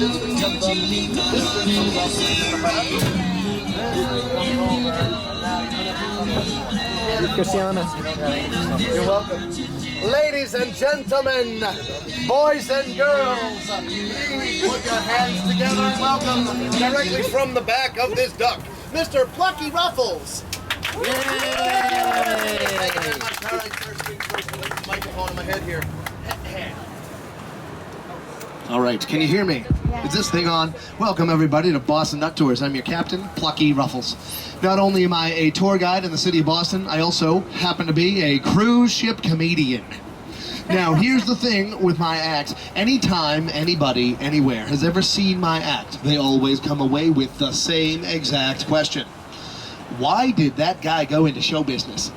You're welcome. Ladies and gentlemen, boys and girls, please put your hands together and welcome directly from the back of this duck, Mr. Plucky Ruffles. Yay! Thank you very much. All right, first things first, I'll put the microphone in my head here. All right, can you hear me? Yeah. Is this thing on? Welcome everybody to Boston Duck Tours. I'm your captain, Plucky Ruffles. Not only am I a tour guide in the city of Boston, I also happen to be a cruise ship comedian. Now, here's the thing with my act. Anytime anybody, anywhere, has ever seen my act, they always come away with the same exact question. Why did that guy go into show business?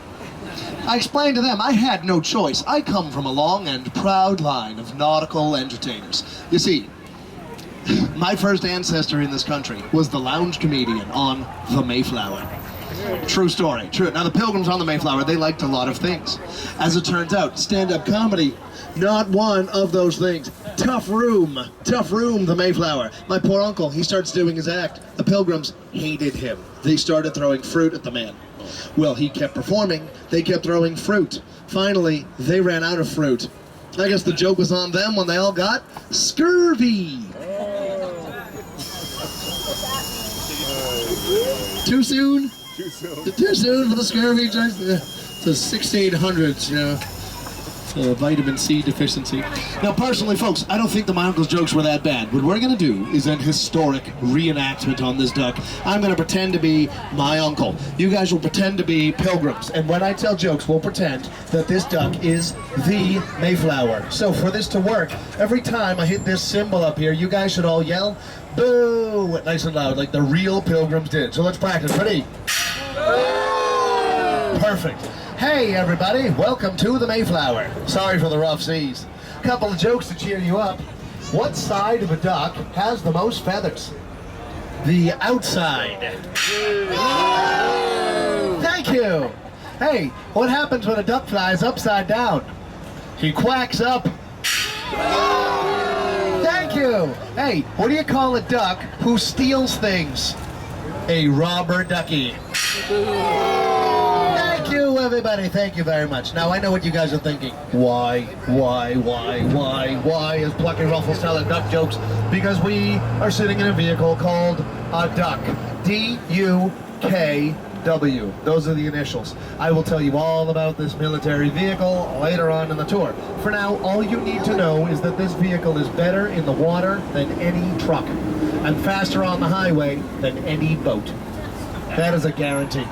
I explained to them I had no choice. I come from a long and proud line of nautical entertainers. You see, my first ancestor in this country was the lounge comedian on the Mayflower. True story, true. Now the Pilgrims on the Mayflower, they liked a lot of things. As it turns out, stand-up comedy, not one of those things. Tough room, the Mayflower. My poor uncle, he starts doing his act. The Pilgrims hated him. They started throwing fruit at the man. Well, he kept performing, they kept throwing fruit. Finally, they ran out of fruit. I guess the joke was on them when they all got scurvy. Too soon? Too soon for the scurvy. It's the 1600s, you know. Vitamin C deficiency. Now, personally, folks, I don't think that my uncle's jokes were that bad. What we're going to do is an historic reenactment on this duck. I'm going to pretend to be my uncle. You guys will pretend to be pilgrims. And when I tell jokes, we'll pretend that this duck is the Mayflower. So for this to work, every time I hit this symbol up here, you guys should all yell, boo, nice and loud, like the real pilgrims did. So let's practice. Ready? Perfect. Hey everybody, welcome to the Mayflower. Sorry for the rough seas. Couple of jokes to cheer you up. What side of a duck has the most feathers? The outside. Thank you. Hey, what happens when a duck flies upside down? He quacks up. Thank you. Hey, what do you call a duck who steals things? A robber ducky. Thank you, everybody. Thank you very much. Now, I know what you guys are thinking. Why is Plucky Ruffles telling duck jokes? Because we are sitting in a vehicle called a duck. D-U-K-W. Those are the initials. I will tell you all about this military vehicle later on in the tour. For now, all you need to know is that this vehicle is better in the water than any truck, and faster on the highway than any boat. That is a guarantee.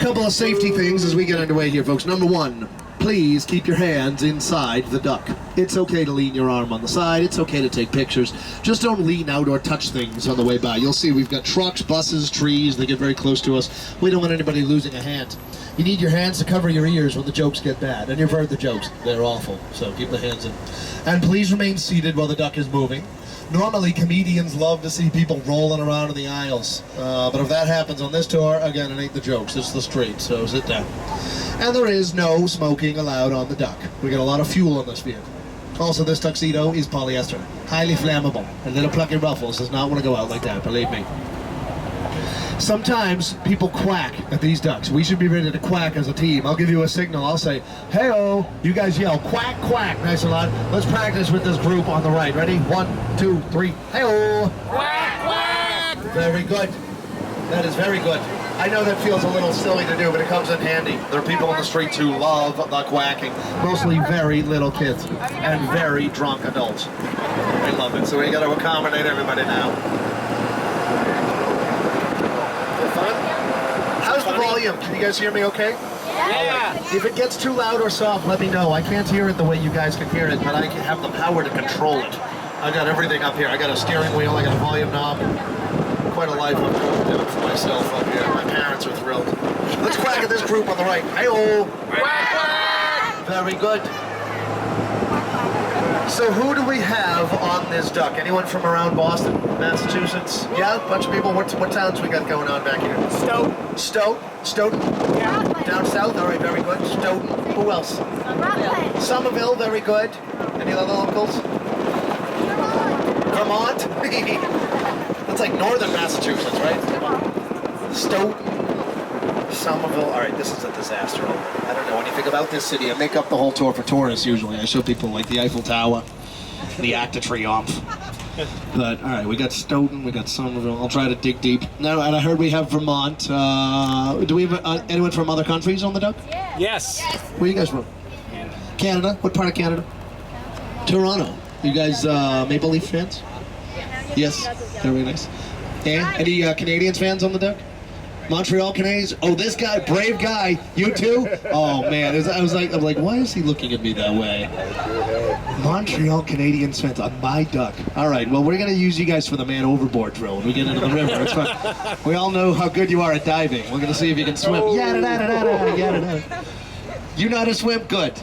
Couple of safety things as we get underway here, folks. Number one, please keep your hands inside the duck. It's okay to lean your arm on the side. It's okay to take pictures. Just don't lean out or touch things on the way by. You'll see we've got trucks, buses, trees. They get very close to us. We don't want anybody losing a hand. You need your hands to cover your ears when the jokes get bad. And you've heard the jokes. They're awful. So keep the hands in. And please remain seated while the duck is moving. Normally, comedians love to see people rolling around in the aisles. But if that happens on this tour, again, it ain't the jokes, it's the street, so sit down. And there is no smoking allowed on the duck. We got a lot of fuel on this vehicle. Also, this tuxedo is polyester, highly flammable. And little Plucky Ruffles does not want to go out like that, believe me. Sometimes people quack at these ducks. We should be ready to quack as a team. I'll give you a signal. I'll say, hey-oh. You guys yell, quack, quack. Nice and loud. Let's practice with this group on the right. Ready? 1, 2, 3. Hey-oh. Quack, quack. Very good. That is very good. I know that feels a little silly to do, but it comes in handy. There are people on the streets who love the quacking. Mostly very little kids and very drunk adults. They love it. So we got to accommodate everybody now. How's the volume? Can you guys hear me okay? Yeah. If it gets too loud or soft, let me know. I can't hear it the way you guys can hear it, but I have the power to control it. I got everything up here. I got a steering wheel, I got a volume knob. Quite a life I've built for myself up here. My parents are thrilled. Let's quack at this group on the right. Hey-oh! Very good. So who do we have on this duck? Anyone from around Boston, Massachusetts? Yeah, a bunch of people. What towns we got going on back here? Stoughton? Yeah. Down south? All right, very good. Stoughton. Who else? Somerville, very good. Any other locals? That's like northern Massachusetts, right? Stoughton, Somerville. All right, this is a disaster. I don't know anything about this city. I make up the whole tour for tourists usually. I show people like the Eiffel Tower, the Arc de Triomphe. But all right, we got Stoughton, we got Somerville. I'll try to dig deep. Now, and I heard we have Vermont. Do we have anyone from other countries on the duck? Yeah. Yes. Where are you guys from? Canada. What part of Canada? Toronto. You guys Maple Leaf fans? Yes. Very nice. And any Canadians fans on the duck? Montreal Canadiens. Oh, this guy, brave guy. You too? Oh man, I'm like, why is he looking at me that way? Montreal Canadiens fans on my duck. All right, well, we're gonna use you guys for the man overboard drill when we get into the river. It's fun. We all know how good you are at diving. We're gonna see if you can swim. Yada yada yada yada. You know how to swim? Good.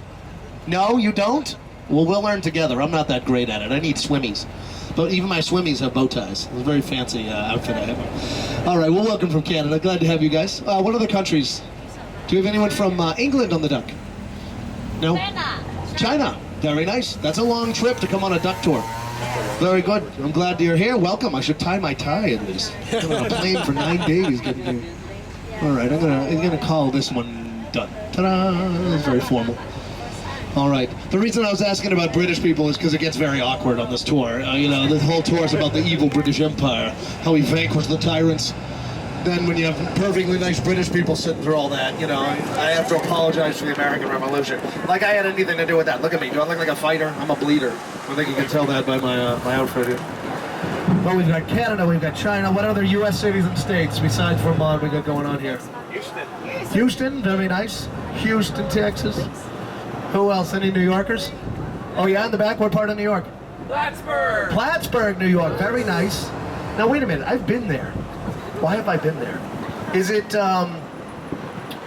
No, you don't? Well, we'll learn together. I'm not that great at it. I need swimmies. But even my swimmies have bow ties. It's a very fancy outfit I have. All right, well, welcome from Canada. Glad to have you guys. What other countries? Do you have anyone from England on the duck? No? China. Very nice. That's a long trip to come on a duck tour. Very good. I'm glad you're here. Welcome. I should tie my tie at least. I'm on a plane for 9 days getting here. All right, I'm gonna call this one done. Ta-da! That's very formal. All right. The reason I was asking about British people is because it gets very awkward on this tour. You know, the whole tour is about the evil British Empire, how we vanquished the tyrants. Then when you have perfectly nice British people sitting through all that, you know, I have to apologize for the American Revolution. Like I had anything to do with that. Look at me. Do I look like a fighter? I'm a bleeder. I think you can tell that by my outfit here. Well, we've got Canada, we've got China. What other U.S. cities and states besides Vermont we got going on here? Houston, very nice. Houston, Texas. Who else? Any New Yorkers? Oh yeah, in the back. What part of New York? Plattsburgh. Plattsburgh, New York. Very nice. Now wait a minute. I've been there. Why have I been there? Is it?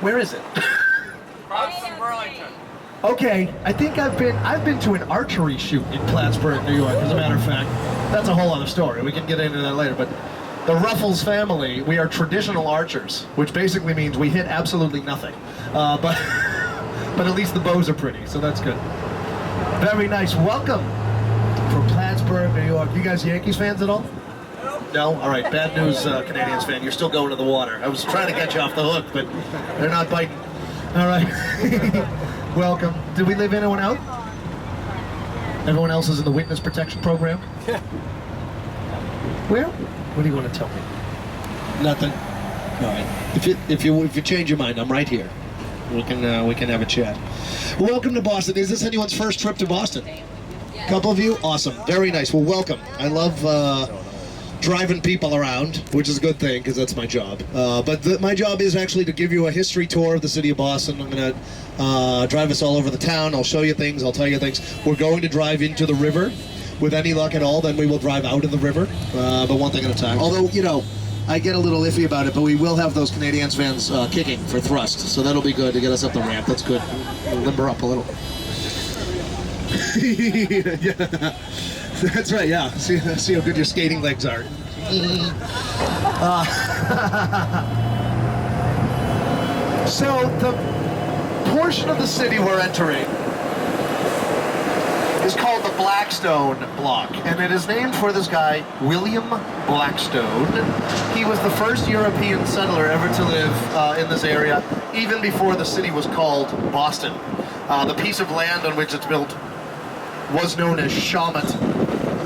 Where is it? Across from Burlington. Okay, I think I've been to an archery shoot in Plattsburgh, New York. As a matter of fact, that's a whole other story. We can get into that later. But the Ruffles family, we are traditional archers, which basically means we hit absolutely nothing. But at least the bows are pretty, so that's good. Very nice. Welcome from Plattsburgh, New York. You guys Yankees fans at all? No? All right. Bad news, Canadians fan. You're still going to the water. I was trying to get you off the hook, but they're not biting. All right. Welcome. Did we leave anyone out? Everyone else is in the witness protection program? Yeah. Where? What do you want to tell me? Nothing. All right. If you change your mind, I'm right here. We can have a chat. Welcome to Boston. Is this anyone's first trip to Boston? A couple of you? Awesome. Very nice. Well, welcome. I love driving people around, which is a good thing because that's my job. But my job is actually to give you a history tour of the city of Boston. I'm going to drive us all over the town. I'll show you things. I'll tell you things. We're going to drive into the river. With any luck at all, then we will drive out of the river. But one thing at a time. Although, you know, I get a little iffy about it, but we will have those Canadiens fans kicking for thrust, so that'll be good to get us up the ramp. That's good. We'll limber up a little. Yeah. That's right, yeah. See how good your skating legs are. So the portion of the city we're entering is called the Blackstone Block, and it is named for this guy, William Blackstone. He was the first European settler ever to live in this area, even before the city was called Boston. The piece of land on which it's built was known as Shawmut,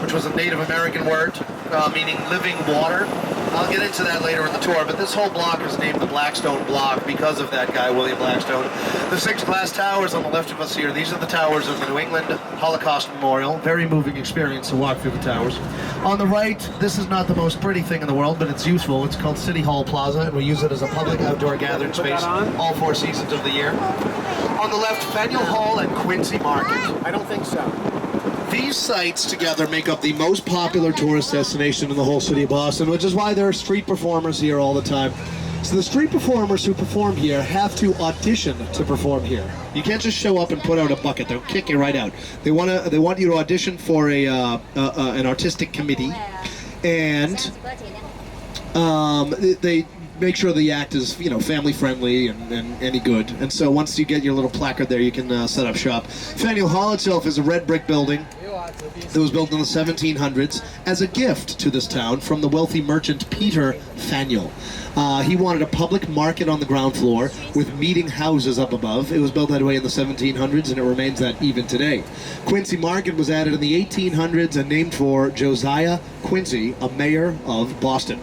which was a Native American word meaning living water. I'll get into that later in the tour, but this whole block is named the Blackstone Block because of that guy, William Blackstone. The 6 glass towers on the left of us here, these are the towers of the New England Holocaust Memorial. Very moving experience to walk through the towers. On the right, this is not the most pretty thing in the world, but it's useful. It's called City Hall Plaza, and we use it as a public outdoor gathering space all 4 seasons of the year. On the left, Faneuil Hall and Quincy Market. I don't think so. These sites together make up the most popular tourist destination in the whole city of Boston, which is why there are street performers here all the time. So the street performers who perform here have to audition to perform here. You can't just show up and put out a bucket. They'll kick you right out. They want you to audition for an artistic committee, and they make sure the act is, you know, family friendly and any good. And so once you get your little placard there, you can set up shop. Faneuil Hall itself is a red brick building. that was built in the 1700s as a gift to this town from the wealthy merchant Peter Faneuil. He wanted a public market on the ground floor with meeting houses up above. It was built that way in the 1700s, and it remains that even today. Quincy Market was added in the 1800s and named for Josiah Quincy, a mayor of Boston.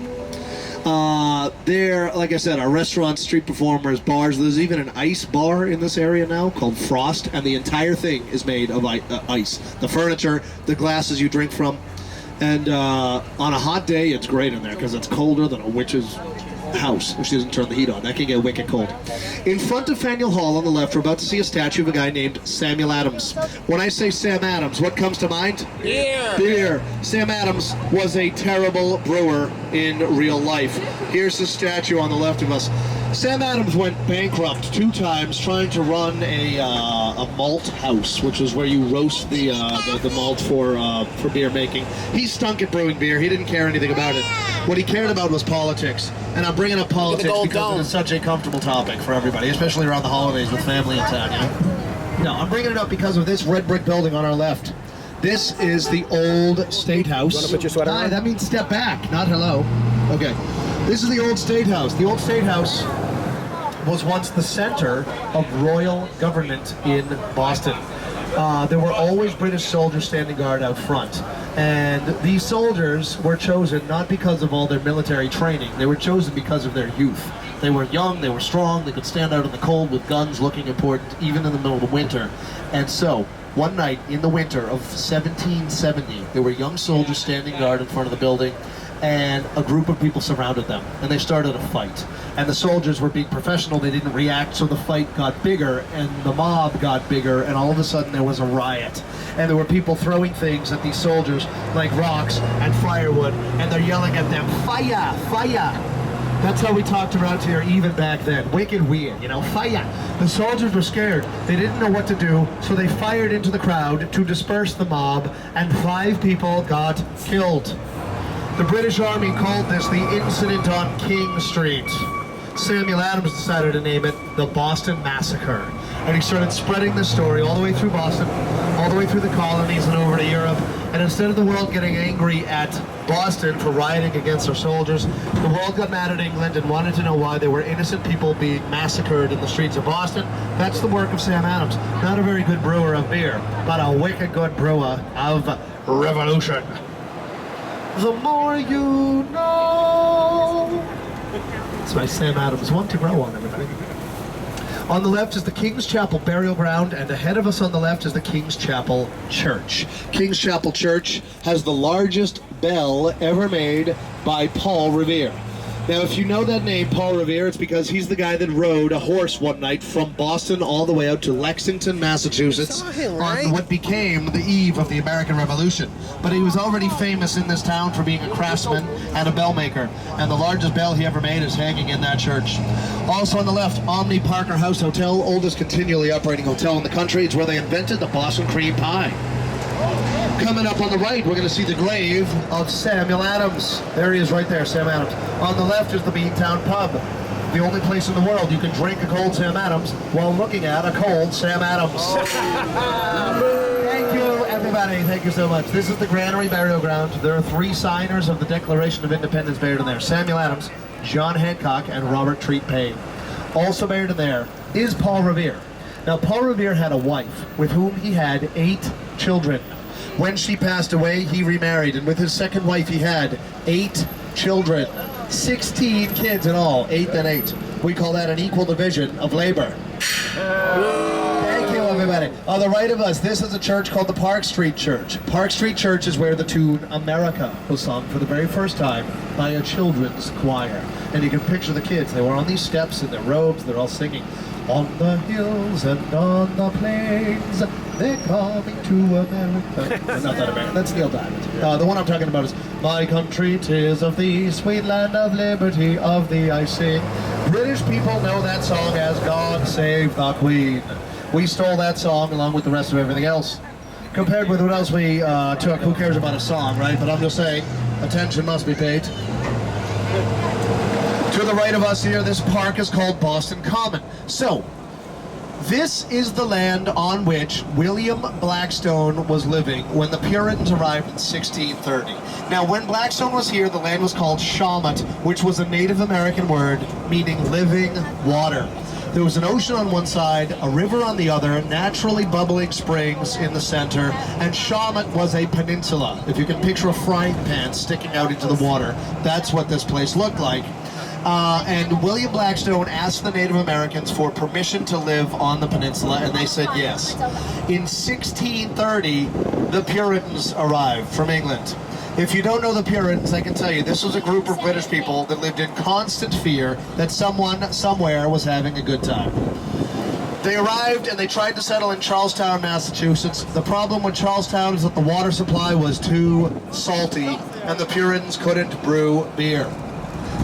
There, like I said, are restaurants, street performers, bars. There's even an ice bar in this area now called Frost, and the entire thing is made of ice. The furniture, the glasses you drink from, and on a hot day, it's great in there because it's colder than a witch's house if she doesn't turn the heat on. That can get wicked cold. In front of Faneuil Hall on the left, we're about to see a statue of a guy named Samuel Adams. When I say Sam Adams, what comes to mind? Beer. Beer. Sam Adams was a terrible brewer in real life. Here's the statue on the left of us. Sam Adams went bankrupt 2 times trying to run a malt house, which is where you roast the malt for beer making. He stunk at brewing beer. He didn't care anything about it. What he cared about was politics. And I'm bringing up politics because it's such a comfortable topic for everybody, especially around the holidays with family in town, you know? No, I'm bringing it up because of this red brick building on our left. This is the old State House. You want to put your sweater on? That means step back, not hello. Okay. This is the old State House. The old State House was once the center of royal government in Boston. There were always British soldiers standing guard out front. And these soldiers were chosen not because of all their military training. They were chosen because of their youth. They were young, they were strong, they could stand out in the cold with guns looking important, even in the middle of the winter. And so, one night in the winter of 1770, there were young soldiers standing guard in front of the building, and a group of people surrounded them, and they started a fight. And the soldiers were being professional, they didn't react, so the fight got bigger, and the mob got bigger, and all of a sudden there was a riot. And there were people throwing things at these soldiers, like rocks and firewood, and they're yelling at them, "Fire! Fire!" That's how we talked around here even back then. Wicked weird, you know, fire! The soldiers were scared. They didn't know what to do, so they fired into the crowd to disperse the mob, and 5 people got killed. The British Army called this the incident on King Street. Samuel Adams decided to name it the Boston Massacre. And he started spreading this story all the way through Boston, all the way through the colonies and over to Europe. And instead of the world getting angry at Boston for rioting against their soldiers, the world got mad at England and wanted to know why there were innocent people being massacred in the streets of Boston. That's the work of Sam Adams. Not a very good brewer of beer, but a wicked good brewer of revolution. The more you know. That's my Sam Adams one to grow on, everybody. On the left is the King's Chapel burial ground, and ahead of us on the left is the King's Chapel Church. King's Chapel Church has the largest bell ever made by Paul Revere. Now, if you know that name, Paul Revere, it's because he's the guy that rode a horse one night from Boston all the way out to Lexington, Massachusetts, on what became the eve of the American Revolution. But he was already famous in this town for being a craftsman and a bell maker, and the largest bell he ever made is hanging in that church. Also on the left, Omni Parker House Hotel, oldest continually operating hotel in the country. It's where they invented the Boston cream pie. Coming up on the right, we're going to see the grave of Samuel Adams. There he is right there, Sam Adams. On the left is the Beantown Pub, the only place in the world you can drink a cold Sam Adams while looking at a cold Sam Adams. Thank you, everybody. Thank you so much. This is the Granary Burial Ground. There are 3 signers of the Declaration of Independence buried in there. Samuel Adams, John Hancock, and Robert Treat Paine. Also buried in there is Paul Revere. Now, Paul Revere had a wife with whom he had 8 children. When she passed away, he remarried, and with his second wife, he had 8 children. 16 kids in all, 8 and 8. We call that an equal division of labor. Thank you, everybody. On the right of us, this is a church called the Park Street Church. Park Street Church is where the tune America was sung for the very first time by a children's choir. And you can picture the kids. They were on these steps in their robes. They're all singing, "On the hills and on the plains, they're coming to America." Not that American, that's Neil Diamond. The one I'm talking about is, "My country, 'tis of thee, sweet land of liberty, of thee I sing." British people know that song as "God Save the Queen." We stole that song along with the rest of everything else. Compared with what else we took, who cares about a song, right? But I'm just saying, attention must be paid. To the right of us here, this park is called Boston Common. So, This is the land on which William Blackstone was living when the Puritans arrived in 1630. Now, when Blackstone was here, the land was called Shawmut, which was a Native American word meaning living water. There was an ocean on one side, a river on the other, naturally bubbling springs in the center, and Shawmut was a peninsula. If you can picture a frying pan sticking out into the water, that's what this place looked like. And William Blackstone asked the Native Americans for permission to live on the peninsula, and they said yes. In 1630, the Puritans arrived from England. If you don't know the Puritans, I can tell you, this was a group of British people that lived in constant fear that someone, somewhere, was having a good time. They arrived and they tried to settle in Charlestown, Massachusetts. The problem with Charlestown is that the water supply was too salty, and the Puritans couldn't brew beer.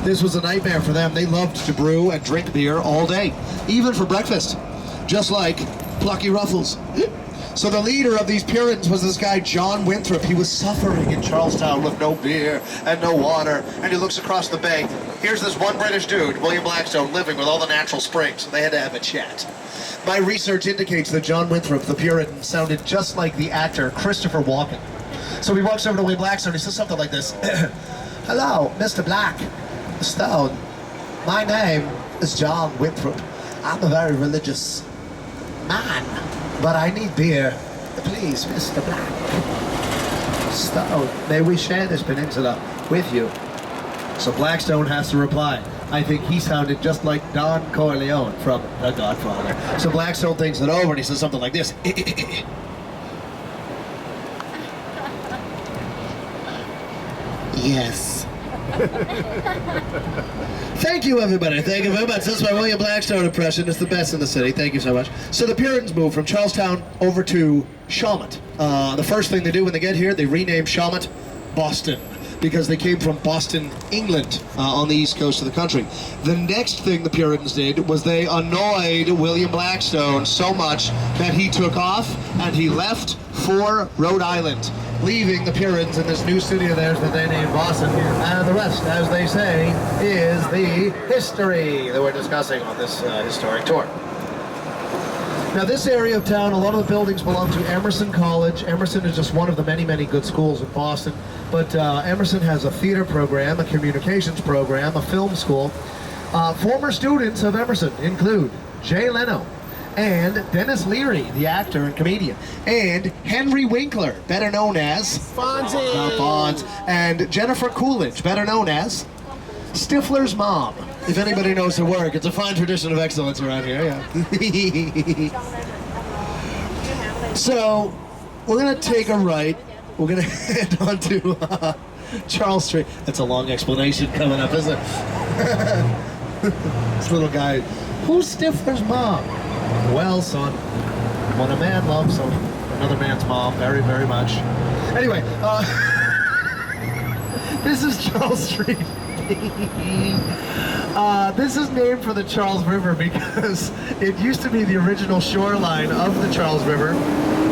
This was a nightmare for them. They loved to brew and drink beer all day, even for breakfast, just like Plucky Ruffles. So the leader of these Puritans was this guy, John Winthrop. He was suffering in Charlestown with no beer and no water, and he looks across the bay. Here's this one British dude, William Blackstone, living with all the natural springs. They had to have a chat. My research indicates that John Winthrop, the Puritan, sounded just like the actor Christopher Walken. So he walks over to William Blackstone, he says something like this. Hello, Mr. Blackstone. My name is John Winthrop. I'm a very religious man, but I need beer. Please, Mr. Blackstone, may we share this peninsula with you? So Blackstone has to reply. I think he sounded just like Don Corleone from The Godfather. So Blackstone thinks it over and he says something like this. Yes. Thank you, everybody. Thank you very much. This is my William Blackstone impression. It's the best in the city. Thank you so much. So the Puritans moved from Charlestown over to Shawmut. The first thing they do when they get here, they rename Shawmut Boston, because they came from Boston, England, on the east coast of the country. The next thing the Puritans did was they annoyed William Blackstone so much that he took off and he left for Rhode Island, leaving the Puritans in this new city of theirs that they named Boston. And the rest, as they say, is the history that we're discussing on this historic tour. Now this area of town, a lot of the buildings belong to Emerson College. Emerson is just one of the many, many good schools in Boston. But Emerson has a theater program, a communications program, a film school. Former students of Emerson include Jay Leno, and Dennis Leary, the actor and comedian, and Henry Winkler, better known as Fonzie, and Jennifer Coolidge, better known as Stifler's mom. If anybody knows her work, it's a fine tradition of excellence around here, yeah. So, we're gonna take a right. We're gonna head on to Charles Street. That's a long explanation coming up, isn't it? This little guy, who's Stifler's mom? Well, son, when a man loves another man's mom very, very much. Anyway, this is Charles Street. This is named for the Charles River because it used to be the original shoreline of the Charles River.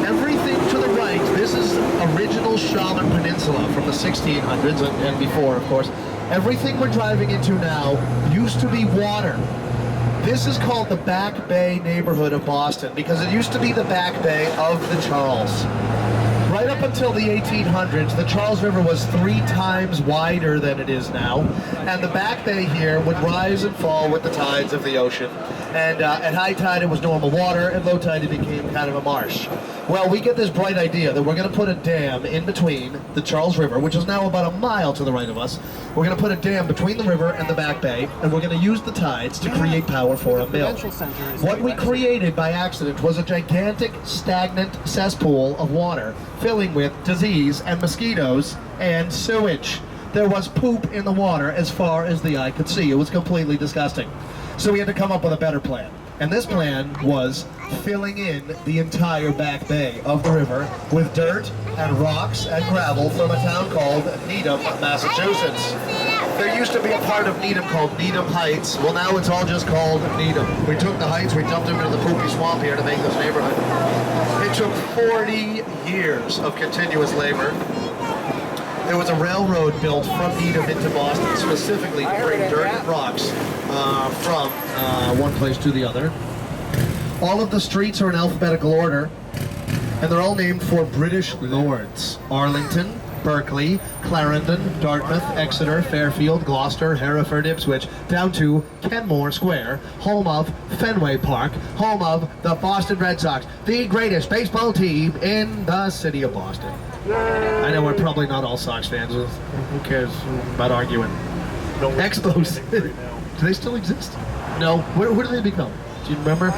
Everything to the right, this is original Shawmut Peninsula from the 1600s and before, of course. Everything we're driving into now used to be water. This is called the Back Bay neighborhood of Boston because it used to be the Back Bay of the Charles. Right up until the 1800s, the Charles River was 3 times wider than it is now, and the Back Bay here would rise and fall with the tides of the ocean. And at high tide it was normal water, at low tide it became kind of a marsh. Well, we get this bright idea that we're going to put a dam in between the Charles River, which is now about a mile to the right of us. We're going to put a dam between the river and the Back Bay, and we're going to use the tides to create power for a mill. What we created by accident was a gigantic, stagnant cesspool of water, filling with disease and mosquitoes and sewage. There was poop in the water as far as the eye could see. It was completely disgusting. So we had to come up with a better plan. And this plan was filling in the entire Back Bay of the river with dirt and rocks and gravel from a town called Needham, Massachusetts. There used to be a part of Needham called Needham Heights. Well, now it's all just called Needham. We took the heights, we dumped them into the poopy swamp here to make this neighborhood. It took 40 years of continuous labor. There was a railroad built from Needham into Boston specifically to bring dirt and rocks from one place to the other. All of the streets are in alphabetical order, and they're all named for British lords. Arlington, Berkeley, Clarendon, Dartmouth, Exeter, Fairfield, Gloucester, Hereford, Ipswich, down to Kenmore Square, home of Fenway Park, home of the Boston Red Sox, the greatest baseball team in the city of Boston. I know we're probably not all Sox fans. Who cares about arguing? No, Expos. right now. Do they still exist? No. Where did they become? Do you remember?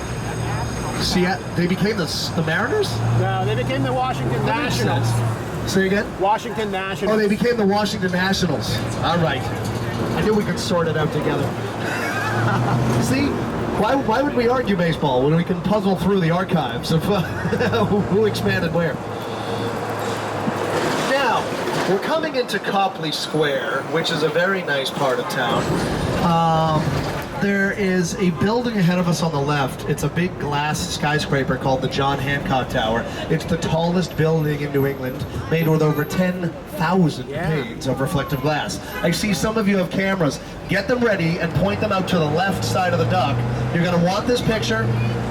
See, they became the Mariners? No, they became the Washington Nationals. Say again? Washington Nationals. Oh, they became the Washington Nationals. All right. I knew we could sort it out together. See? Why would we argue baseball when we can puzzle through the archives of who expanded where? Now, we're coming into Copley Square, which is a very nice part of town. There is a building ahead of us on the left. It's a big glass skyscraper called the John Hancock Tower. It's the tallest building in New England, made with over 10,000 panes of reflective glass. I see some of you have cameras. Get them ready and point them out to the left side of the duck. You're going to want this picture.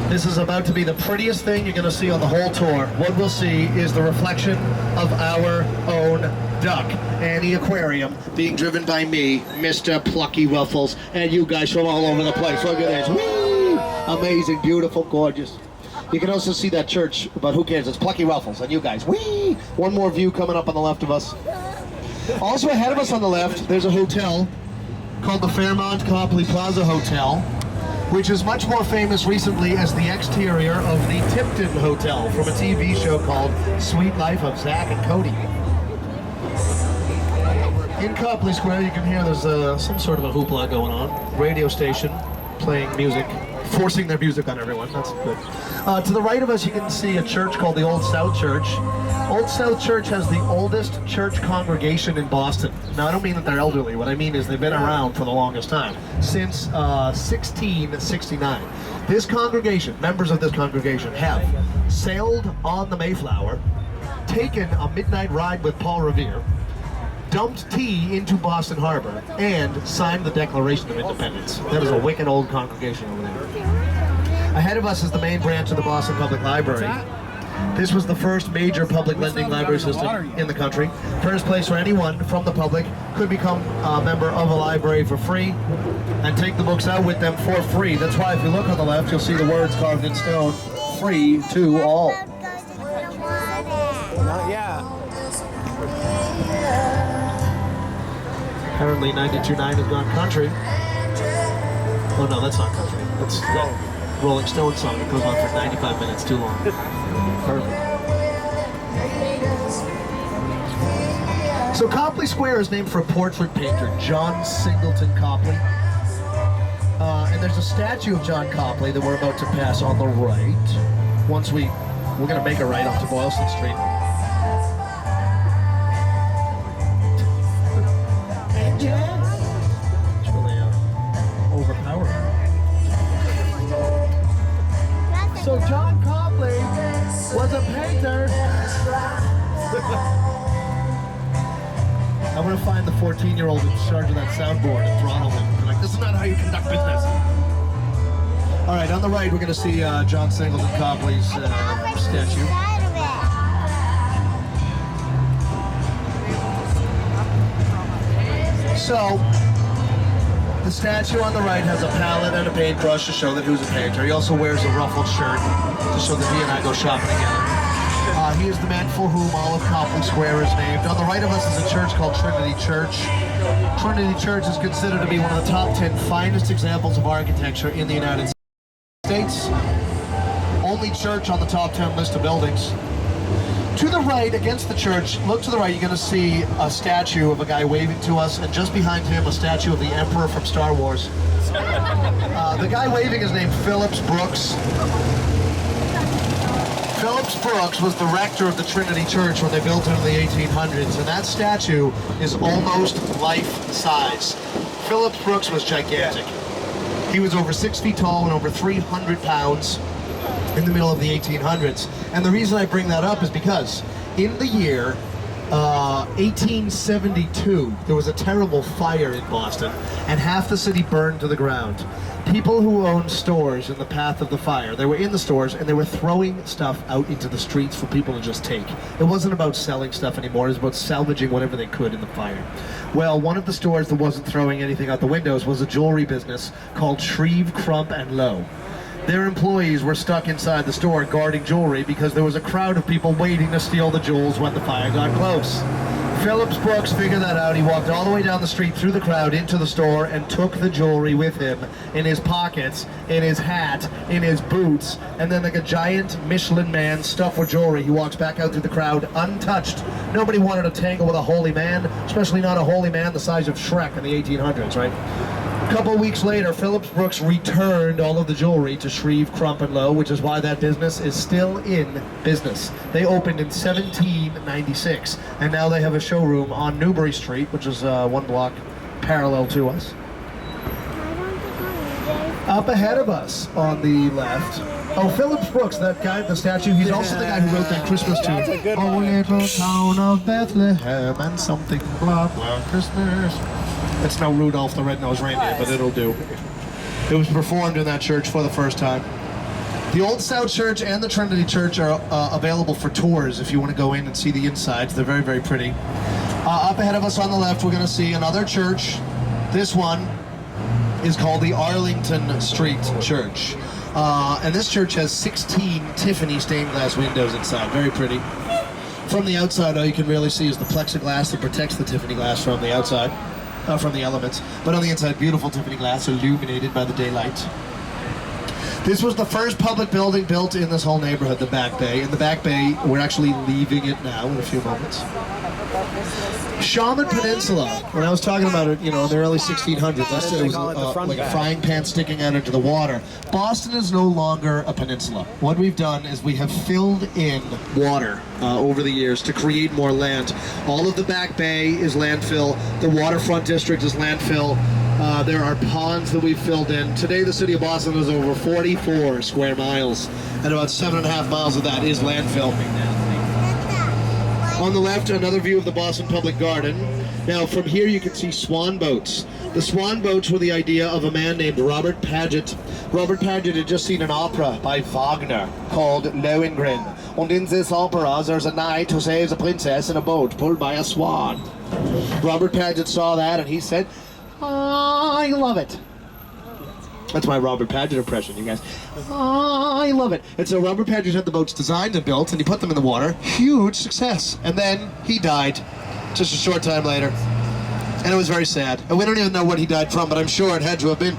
This is about to be the prettiest thing you're going to see on the whole tour. What we'll see is the reflection of our own duck and the aquarium being driven by me, Mr. Plucky Ruffles, and you guys from all over the place. Look at this. Whee! Amazing, beautiful, gorgeous. You can also see that church, but who cares? It's Plucky Ruffles and you guys. Whee! One more view coming up on the left of us. Also ahead of us on the left, there's a hotel called the Fairmont Copley Plaza Hotel, which is much more famous recently as the exterior of the Tipton Hotel from a TV show called Sweet Life of Zach and Cody. In Copley Square, you can hear there's some sort of a hoopla going on. Radio station playing music, forcing their music on everyone. That's good. To the right of us, you can see a church called the Old South Church. Old South Church has the oldest church congregation in Boston. Now, I don't mean that they're elderly. What I mean is they've been around for the longest time, since 1669. This congregation, members of this congregation, have sailed on the Mayflower, taken a midnight ride with Paul Revere, dumped tea into Boston Harbor, and signed the Declaration of Independence. That is a wicked old congregation over there. Ahead of us is the main branch of the Boston Public Library. This was the first major public lending library system in the country. First place where anyone from the public could become a member of a library for free and take the books out with them for free. That's why if you look on the left, you'll see the words carved in stone, free to all. Not yet. Apparently 92.9 has gone country. Oh no, that's not country. That's the Rolling Stone song. It goes on for 95 minutes too long. Perfect. So Copley Square is named for a portrait painter, John Singleton Copley. And there's a statue of John Copley that we're about to pass on the right. Once we're gonna make a right onto Boylston Street. It's really overpowering. So John Copley was a painter. I'm gonna find the 14-year-old in charge of that soundboard and throttle him. Like, this is not how you conduct business. All right, on the right, we're gonna see John Singleton Copley's statue. So, the statue on the right has a palette and a paintbrush to show that he was a painter. He also wears a ruffled shirt to show that he and I go shopping together. He is the man for whom all of Copley Square is named. On the right of us is a church called Trinity Church. Trinity Church is considered to be one of the top 10 finest examples of architecture in the United States. Only church on the top 10 list of buildings. To the right, against the church, look to the right, you're going to see a statue of a guy waving to us, and just behind him, a statue of the Emperor from Star Wars. The guy waving is named Phillips Brooks. Phillips Brooks was the rector of the Trinity Church when they built it in the 1800s, and that statue is almost life-size. Phillips Brooks was gigantic. He was over 6 feet tall and over 300 pounds in the middle of the 1800s. And the reason I bring that up is because in the year 1872, there was a terrible fire in Boston, and half the city burned to the ground. People who owned stores in the path of the fire, they were in the stores and they were throwing stuff out into the streets for people to just take. It wasn't about selling stuff anymore, it was about salvaging whatever they could in the fire. Well, one of the stores that wasn't throwing anything out the windows was a jewelry business called Shreve, Crump and Lowe. Their employees were stuck inside the store guarding jewelry because there was a crowd of people waiting to steal the jewels when the fire got close. Phillips Brooks figured that out. He walked all the way down the street through the crowd into the store and took the jewelry with him in his pockets, in his hat, in his boots, and then like a giant Michelin man stuffed with jewelry, he walks back out through the crowd untouched. Nobody wanted to tangle with a holy man, especially not a holy man the size of Shrek in the 1800s, right? A couple of weeks later, Phillips Brooks returned all of the jewelry to Shreve, Crump and Lowe, which is why that business is still in business. They opened in 1796, and now they have a showroom on Newbury Street, which is one block parallel to us. Up ahead of us on the left, oh, Phillips Brooks, that guy, the statue, he's also the guy who wrote that Christmas tune. That's a good Oh, one. little town of Bethlehem and something blah blah Christmas. It's no Rudolph the Red-Nosed Reindeer, but it'll do. It was performed in that church for the first time. The Old South Church and the Trinity Church are available for tours if you want to go in and see the insides. They're very, very pretty. Up ahead of us on the left, we're going to see another church. This one is called the Arlington Street Church. And this church has 16 Tiffany stained glass windows inside. Very pretty. From the outside, all you can really see is the plexiglass that protects the Tiffany glass from the outside. From the elements, but on the inside, beautiful Tiffany glass illuminated by the daylight. This was the first public building built in this whole neighborhood, the Back Bay. In the Back Bay, we're actually leaving it now in a few moments. Shaman Peninsula, when I was talking about it, you know, in the early 1600s, I said it was like a frying pan sticking out into the water. Boston is no longer a peninsula. What we've done is we have filled in water over the years to create more land. All of the Back Bay is landfill. The waterfront district is landfill. There are ponds that we've filled in. Today, the city of Boston is over 44 square miles, and about 7.5 miles of that is landfill. On the left, another view of the Boston Public Garden. Now, from here you can see swan boats. The swan boats were the idea of a man named Robert Paget. Robert Paget had just seen an opera by Wagner called Lohengrin. And in this opera, there's a knight who saves a princess in a boat pulled by a swan. Robert Paget saw that and he said, I love it. That's my Robert Paget impression, you guys. I love it. And so Robert Paget had the boats designed and built, and he put them in the water. Huge success. And then he died just a short time later. And it was very sad. And we don't even know what he died from, but I'm sure it had to have been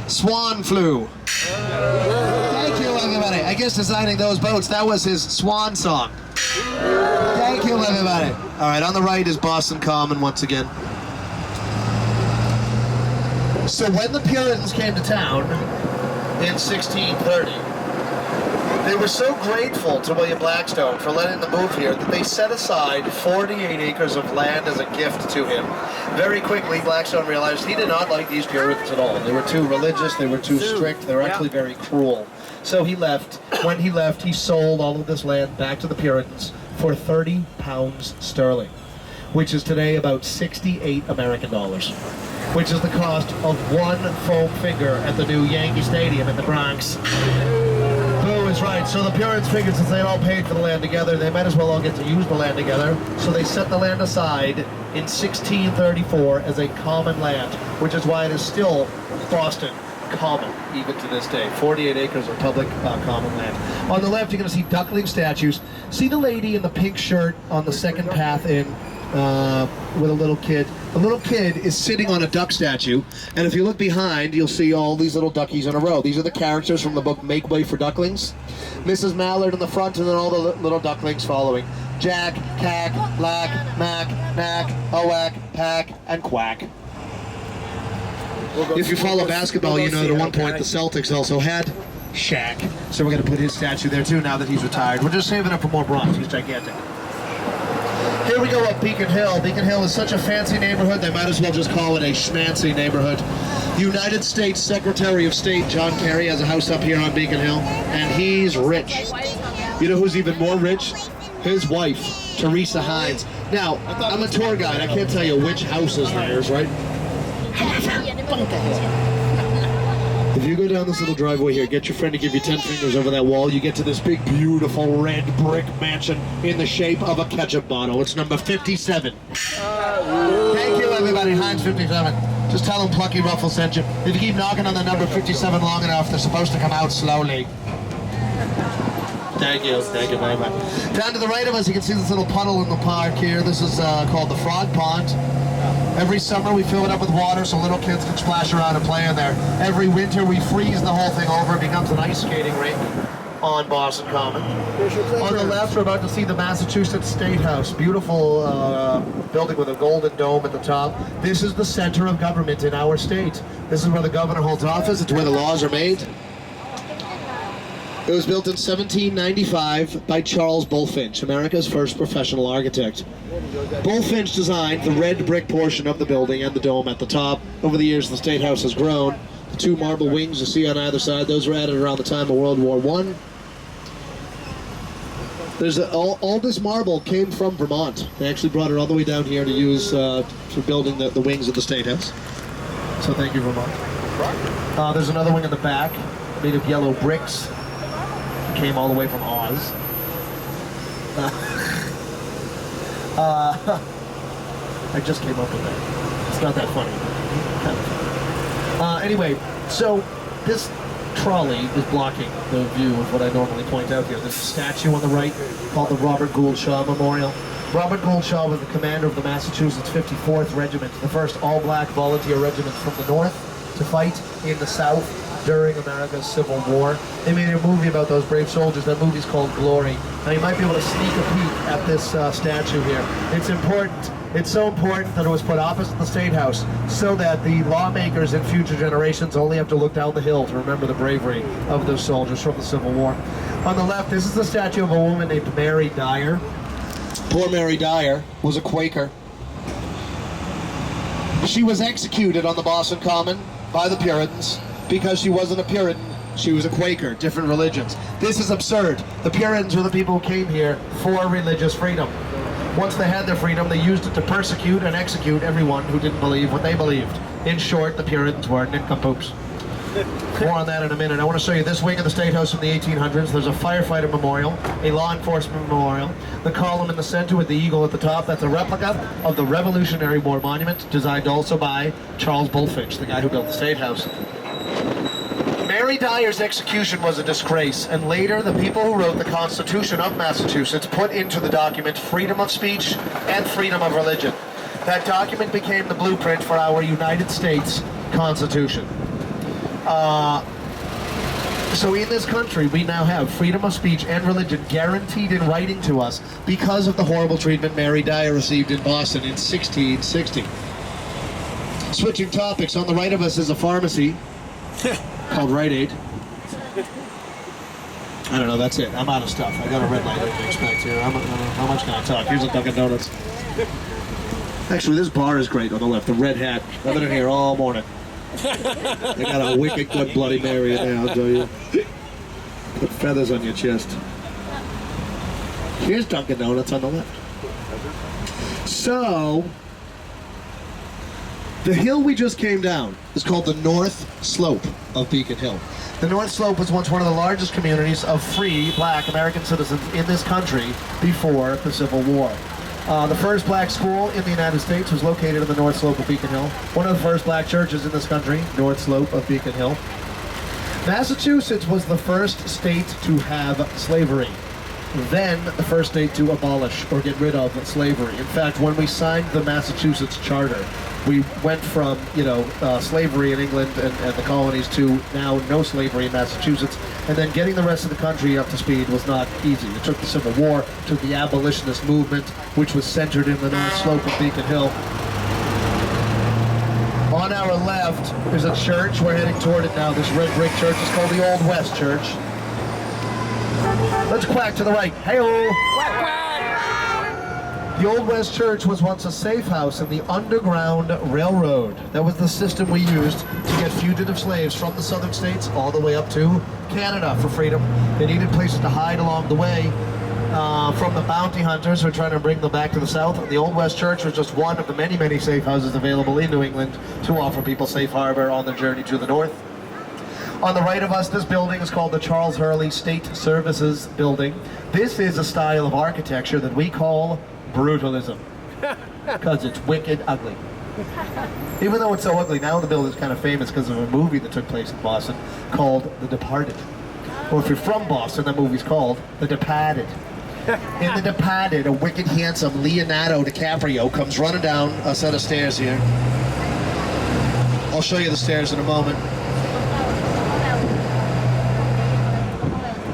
swan flu. Thank you, everybody. I guess designing those boats, that was his swan song. Thank you, everybody. All right, on the right is Boston Common once again. So when the Puritans came to town in 1630, they were so grateful to William Blackstone for letting them move here that they set aside 48 acres of land as a gift to him. Very quickly, Blackstone realized he did not like these Puritans at all. They were too religious, they were too strict, they were actually very cruel. So he left. When he left, he sold all of this land back to the Puritans for 30 pounds sterling, which is today about 68 American dollars. Which is the cost of one foam finger at the new Yankee Stadium in the Bronx. Boo is right. So the Puritans figured since they all paid for the land together, they might as well all get to use the land together. So they set the land aside in 1634 as a common land, which is why it is still Boston common, even to this day. 48 acres of public common land. On the left, you're going to see duckling statues. See the lady in the pink shirt on the second path in with a little kid. The little kid is sitting on a duck statue, and if you look behind, you'll see all these little duckies in a row. These are the characters from the book Make Way for Ducklings. Mrs. Mallard in the front, and then all the little ducklings following. Jack, Cack, Lack, Mack, Knack, Oack, Pack, and Quack. If you follow basketball, you know that at one point the Celtics also had Shaq. So we're going to put his statue there too now that he's retired. We're just saving up for more bronze. He's gigantic. Here we go up Beacon Hill. Beacon Hill is such a fancy neighborhood, they might as well just call it a schmancy neighborhood. United States Secretary of State John Kerry has a house up here on Beacon Hill, and he's rich. You know who's even more rich? His wife, Teresa Hines. Now, I'm a tour guide. I can't tell you which house is theirs, right? If you go down this little driveway here, get your friend to give you 10 fingers over that wall, you get to this big, beautiful red brick mansion in the shape of a ketchup bottle. It's number 57. Thank you, everybody. Heinz 57. Just tell them Plucky Ruffles sent you. If you keep knocking on the number 57 long enough, they're supposed to come out slowly. Thank you very much. Down to the right of us, you can see this little puddle in the park here. This is called the Frog Pond. Every summer we fill it up with water so little kids can splash around and play in there. Every winter we freeze the whole thing over. It becomes an ice skating rink on Boston Common. On the left, we're about to see the Massachusetts State House. Beautiful building with a golden dome at the top. This is the center of government in our state. This is where the governor holds office. It's where the laws are made. It was built in 1795 by Charles Bulfinch, America's first professional architect. Bulfinch designed the red brick portion of the building and the dome at the top. Over the years, the State House has grown. The two marble wings you see on either side, those were added around the time of World War I. All this marble came from Vermont. They actually brought it all the way down here to use for building the wings of the State House. So thank you, Vermont. There's another wing in the back, made of yellow bricks. Came all the way from Oz. I just came up with that. It's not that funny. Kind of funny. Anyway, so this trolley is blocking the view of what I normally point out here. There's a statue on the right called the Robert Gould Shaw Memorial. Robert Gould Shaw was the commander of the Massachusetts 54th Regiment, the first all-black volunteer regiment from the north to fight in the south during America's Civil War. They made a movie about those brave soldiers. That movie's called Glory. Now you might be able to sneak a peek at this statue here. It's important. It's so important that it was put opposite the State House so that the lawmakers in future generations only have to look down the hill to remember the bravery of those soldiers from the Civil War. On the left, this is the statue of a woman named Mary Dyer. Poor Mary Dyer was a Quaker. She was executed on the Boston Common by the Puritans because she wasn't a Puritan, she was a Quaker, different religions. This is absurd. The Puritans were the people who came here for religious freedom. Once they had their freedom, they used it to persecute and execute everyone who didn't believe what they believed. In short, the Puritans were nincompoops. More on that in a minute. I want to show you this wing of the State House from the 1800s. There's a firefighter memorial, a law enforcement memorial, the column in the center with the eagle at the top. That's a replica of the Revolutionary War monument, designed also by Charles Bulfinch, the guy who built the State House. Mary Dyer's execution was a disgrace, and later the people who wrote the Constitution of Massachusetts put into the document freedom of speech and freedom of religion. That document became the blueprint for our United States Constitution. So in this country, we now have freedom of speech and religion guaranteed in writing to us because of the horrible treatment Mary Dyer received in Boston in 1660. Switching topics, on the right of us is a pharmacy called Rite Aid. I don't know, that's it. I'm out of stuff. I got a red light I expect here. How much can I talk? Here's a Dunkin' Donuts. Actually, this bar is great on the left, the Red Hat. I've been in here all morning. They got a wicked good Bloody Mary in there, I'll tell you. Put feathers on your chest. Here's Dunkin' Donuts on the left. So, the hill we just came down is called the North Slope of Beacon Hill. The North Slope was once one of the largest communities of free black American citizens in this country before the Civil War. The first black school in the United States was located on the North Slope of Beacon Hill. One of the first black churches in this country, North Slope of Beacon Hill. Massachusetts was the first state to have slavery. Then the first state to abolish or get rid of slavery. In fact, when we signed the Massachusetts Charter, we went from, slavery in England and the colonies to now no slavery in Massachusetts. And then getting the rest of the country up to speed was not easy. It took the Civil War, took the abolitionist movement, which was centered in the North Slope of Beacon Hill. On our left is a church. We're heading toward it now. This red brick church is called the Old West Church. Let's quack to the right. Hey-o! Quack, quack! The Old West Church was once a safe house in the Underground Railroad. That was the system we used to get fugitive slaves from the southern states all the way up to Canada for freedom. They needed places to hide along the way. from the bounty hunters who are trying to bring them back to the south. The Old West Church was just one of the many, many safe houses available in New England to offer people safe harbor on their journey to the north. On the right of us, this building is called the Charles Hurley State Services Building. This is a style of architecture that we call brutalism, because it's wicked ugly. Even though it's so ugly, now the building's kind of famous because of a movie that took place in Boston called The Departed. Or if you're from Boston, that movie's called The Departed. In The Departed, a wicked handsome Leonardo DiCaprio comes running down a set of stairs here. I'll show you the stairs in a moment.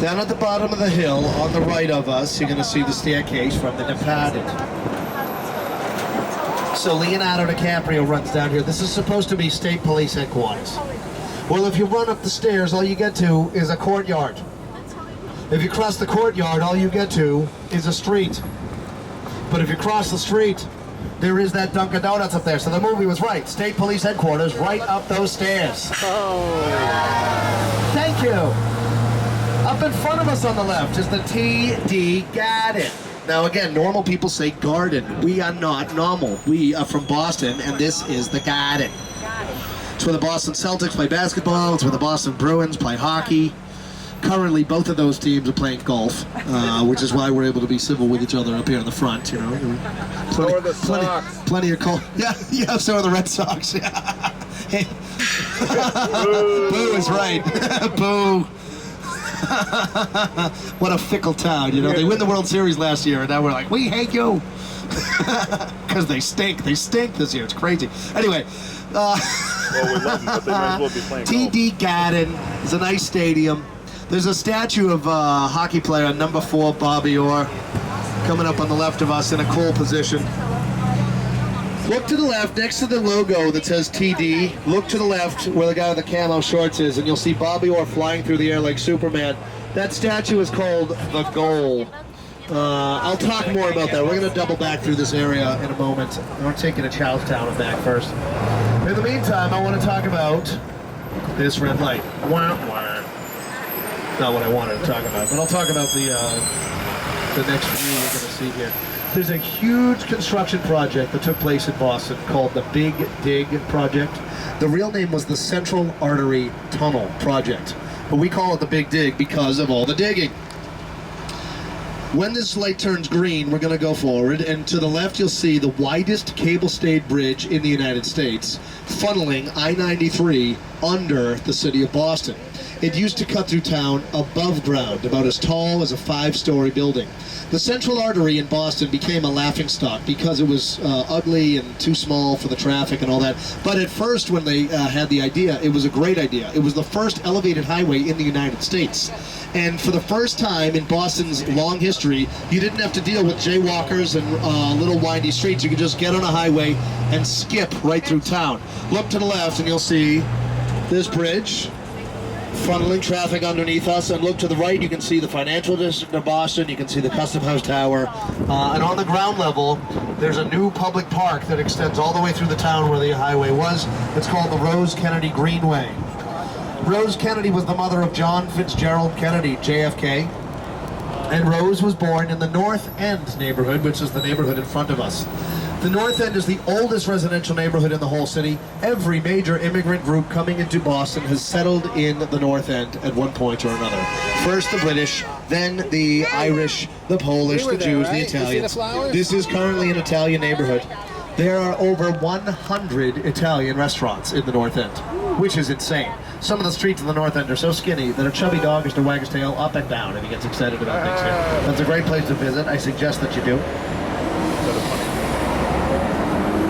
Down at the bottom of the hill, on the right of us, you're going to see the staircase from The Departed. So Leonardo DiCaprio runs down here. This is supposed to be state police headquarters. Well, if you run up the stairs, all you get to is a courtyard. If you cross the courtyard, all you get to is a street. But if you cross the street, there is that Dunkin' Donuts up there. So the movie was right. State police headquarters right up those stairs. Thank you. Up in front of us on the left is the TD Garden. Now again, normal people say garden. We are not normal. We are from Boston, and this is the Garden. It's where the Boston Celtics play basketball. It's where the Boston Bruins play hockey. Currently, both of those teams are playing golf, which is why we're able to be civil with each other up here in the front. You know, So are the Sox. plenty of cold. Yeah. So are the Red Sox. Hey. Boo is right. Boo. What a fickle town, you know. They win the World Series last year, and now we're like, we hate you. Because they stink. They stink this year. It's crazy. Anyway. Well, we love them, but they might as well be playing TD Garden is a nice stadium. There's a statue of hockey player number 4, Bobby Orr, coming up on the left of us in a cool position. Look to the left, next to the logo that says TD, look to the left where the guy with the camo shorts is, and you'll see Bobby Orr flying through the air like Superman. That statue is called The Goal. I'll talk more about that. We're going to double back through this area in a moment. We're taking to Charlestown and back first. In the meantime, I want to talk about this red light. Not what I wanted to talk about, but I'll talk about the next view we're going to see here. There's a huge construction project that took place in Boston called the Big Dig project. The real name was the Central Artery Tunnel project, but we call it the Big Dig because of all the digging. When this light turns green, we're going to go forward, and to the left you'll see the widest cable-stayed bridge in the United States, funneling I-93 under the city of Boston. It used to cut through town above ground, about as tall as a 5-story building. The Central Artery in Boston became a laughingstock because it was ugly and too small for the traffic and all that. But at first, when they had the idea, it was a great idea. It was the first elevated highway in the United States. And for the first time in Boston's long history, you didn't have to deal with jaywalkers and little windy streets. You could just get on a highway and skip right through town. Look to the left and you'll see this bridge funneling traffic underneath us, and look to the right, you can see the financial district of Boston, you can see the Custom House Tower, and on the ground level there's a new public park that extends all the way through the town where the highway was. It's called the Rose Kennedy Greenway. Rose Kennedy was the mother of John Fitzgerald Kennedy, JFK, and Rose was born in the North End neighborhood, which is the neighborhood in front of us. The North End is the oldest residential neighborhood in the whole city. Every major immigrant group coming into Boston has settled in the North End at one point or another. First the British, then the Irish, the Polish, the Jews, the Italians. This is currently an Italian neighborhood. There are over 100 Italian restaurants in the North End, which is insane. Some of the streets in the North End are so skinny that a chubby dog is to wag his tail up and down if he gets excited about things here. That's a great place to visit. I suggest that you do.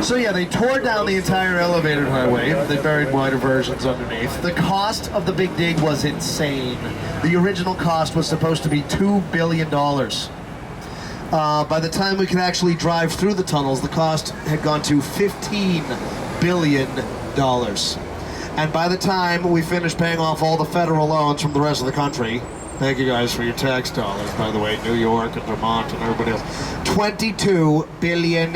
So yeah, they tore down the entire elevated highway. They buried wider versions underneath. The cost of the Big Dig was insane. The original cost was supposed to be $2 billion. By the time we could actually drive through the tunnels, the cost had gone to $15 billion. And by the time we finished paying off all the federal loans from the rest of the country, thank you guys for your tax dollars, by the way, New York and Vermont and everybody else, $22 billion.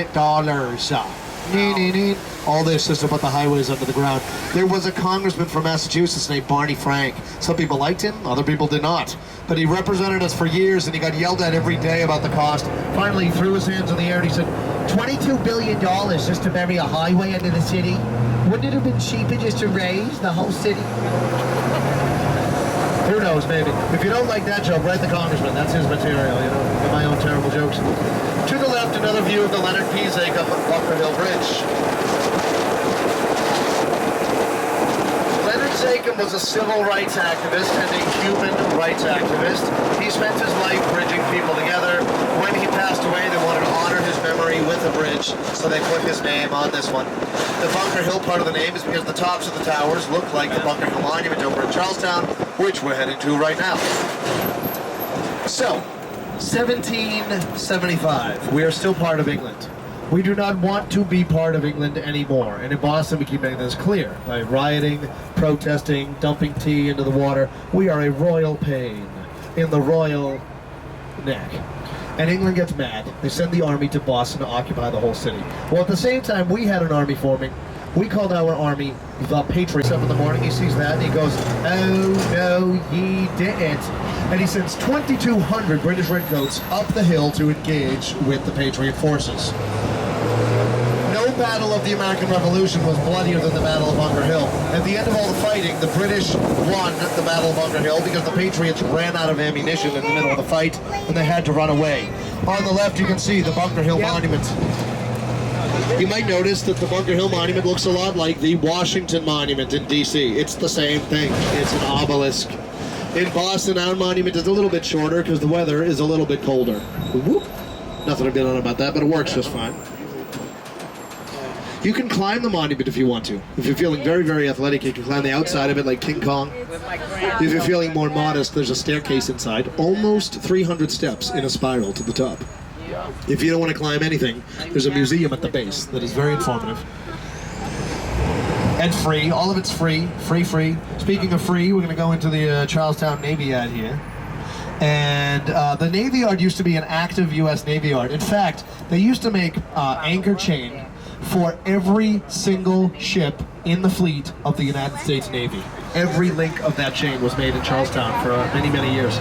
All this is to put the highways under the ground. There was a congressman from Massachusetts named Barney Frank. Some people liked him, other people did not. But he represented us for years, and he got yelled at every day about the cost. Finally, he threw his hands in the air and he said, $22 billion just to bury a highway under the city? Wouldn't it have been cheaper just to raise the whole city? Who knows, maybe. If you don't like that joke, write the congressman. That's his material, you know, for my own terrible jokes. To the left, another view of the Leonard P. Zakem Bunker Hill Bridge. Leonard Zakem was a civil rights activist and a human rights activist. He spent his life bridging people together. When he passed away, they wanted to honor his memory with a bridge, so they put his name on this one. The Bunker Hill part of the name is because the tops of the towers look like the Bunker Hill Monument over in Charlestown, which we're heading to right now. So, 1775, we are still part of England. We do not want to be part of England anymore. And in Boston, we keep making this clear by rioting, protesting, dumping tea into the water. We are a royal pain in the royal neck. And England gets mad. They send the army to Boston to occupy the whole city. Well, at the same time, we had an army forming. We called our army the Patriots. Up in the morning, he sees that, and he goes, "Oh, no, ye didn't." And he sends 2,200 British Redcoats up the hill to engage with the Patriot forces. No battle of the American Revolution was bloodier than the Battle of Bunker Hill. At the end of all the fighting, the British won the Battle of Bunker Hill because the Patriots ran out of ammunition in the middle of the fight, and they had to run away. On the left, you can see the Bunker Hill Monument. You might notice that the Bunker Hill Monument looks a lot like the Washington Monument in D.C. It's the same thing. It's an obelisk. In Boston, our monument is a little bit shorter because the weather is a little bit colder. Whoop. Nothing to be done about that, but it works just fine. You can climb the monument if you want to. If you're feeling very, very athletic, you can climb the outside of it like King Kong. If you're feeling more modest, there's a staircase inside. Almost 300 steps in a spiral to the top. If you don't want to climb anything, there's a museum at the base that is very informative. And free. All of it's free. Free. Speaking of free, we're going to go into the Charlestown Navy Yard here. And the Navy Yard used to be an active U.S. Navy Yard. In fact, they used to make anchor chain for every single ship in the fleet of the United States Navy. Every link of that chain was made in Charlestown for many, many years.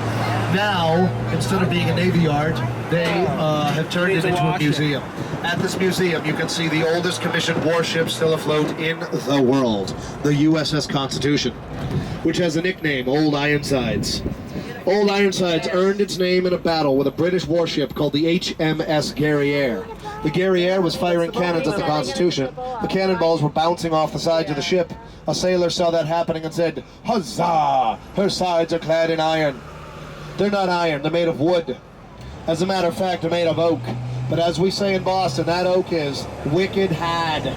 Now, instead of being a Navy Yard, they have turned it into a museum. At this museum, you can see the oldest commissioned warship still afloat in the world, the USS Constitution, which has a nickname, Old Ironsides. Old Ironsides earned its name in a battle with a British warship called the HMS Guerriere. The Guerriere was firing cannons at the Constitution. The cannonballs were bouncing off the sides of the ship. A sailor saw that happening and said, "Huzzah! Her sides are clad in iron." They're not iron, they're made of wood. As a matter of fact, they're made of oak. But as we say in Boston, that oak is wicked had.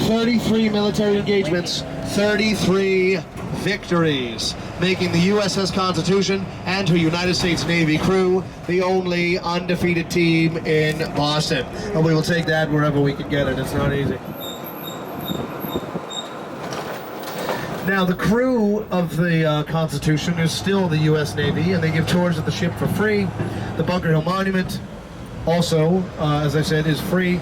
33 military engagements, 33 victories, making the USS Constitution and her United States Navy crew the only undefeated team in Boston. And we will take that wherever we can get it. It's not easy. Now, the crew of the Constitution is still the U.S. Navy, and they give tours of the ship for free. The Bunker Hill Monument also, as I said, is free.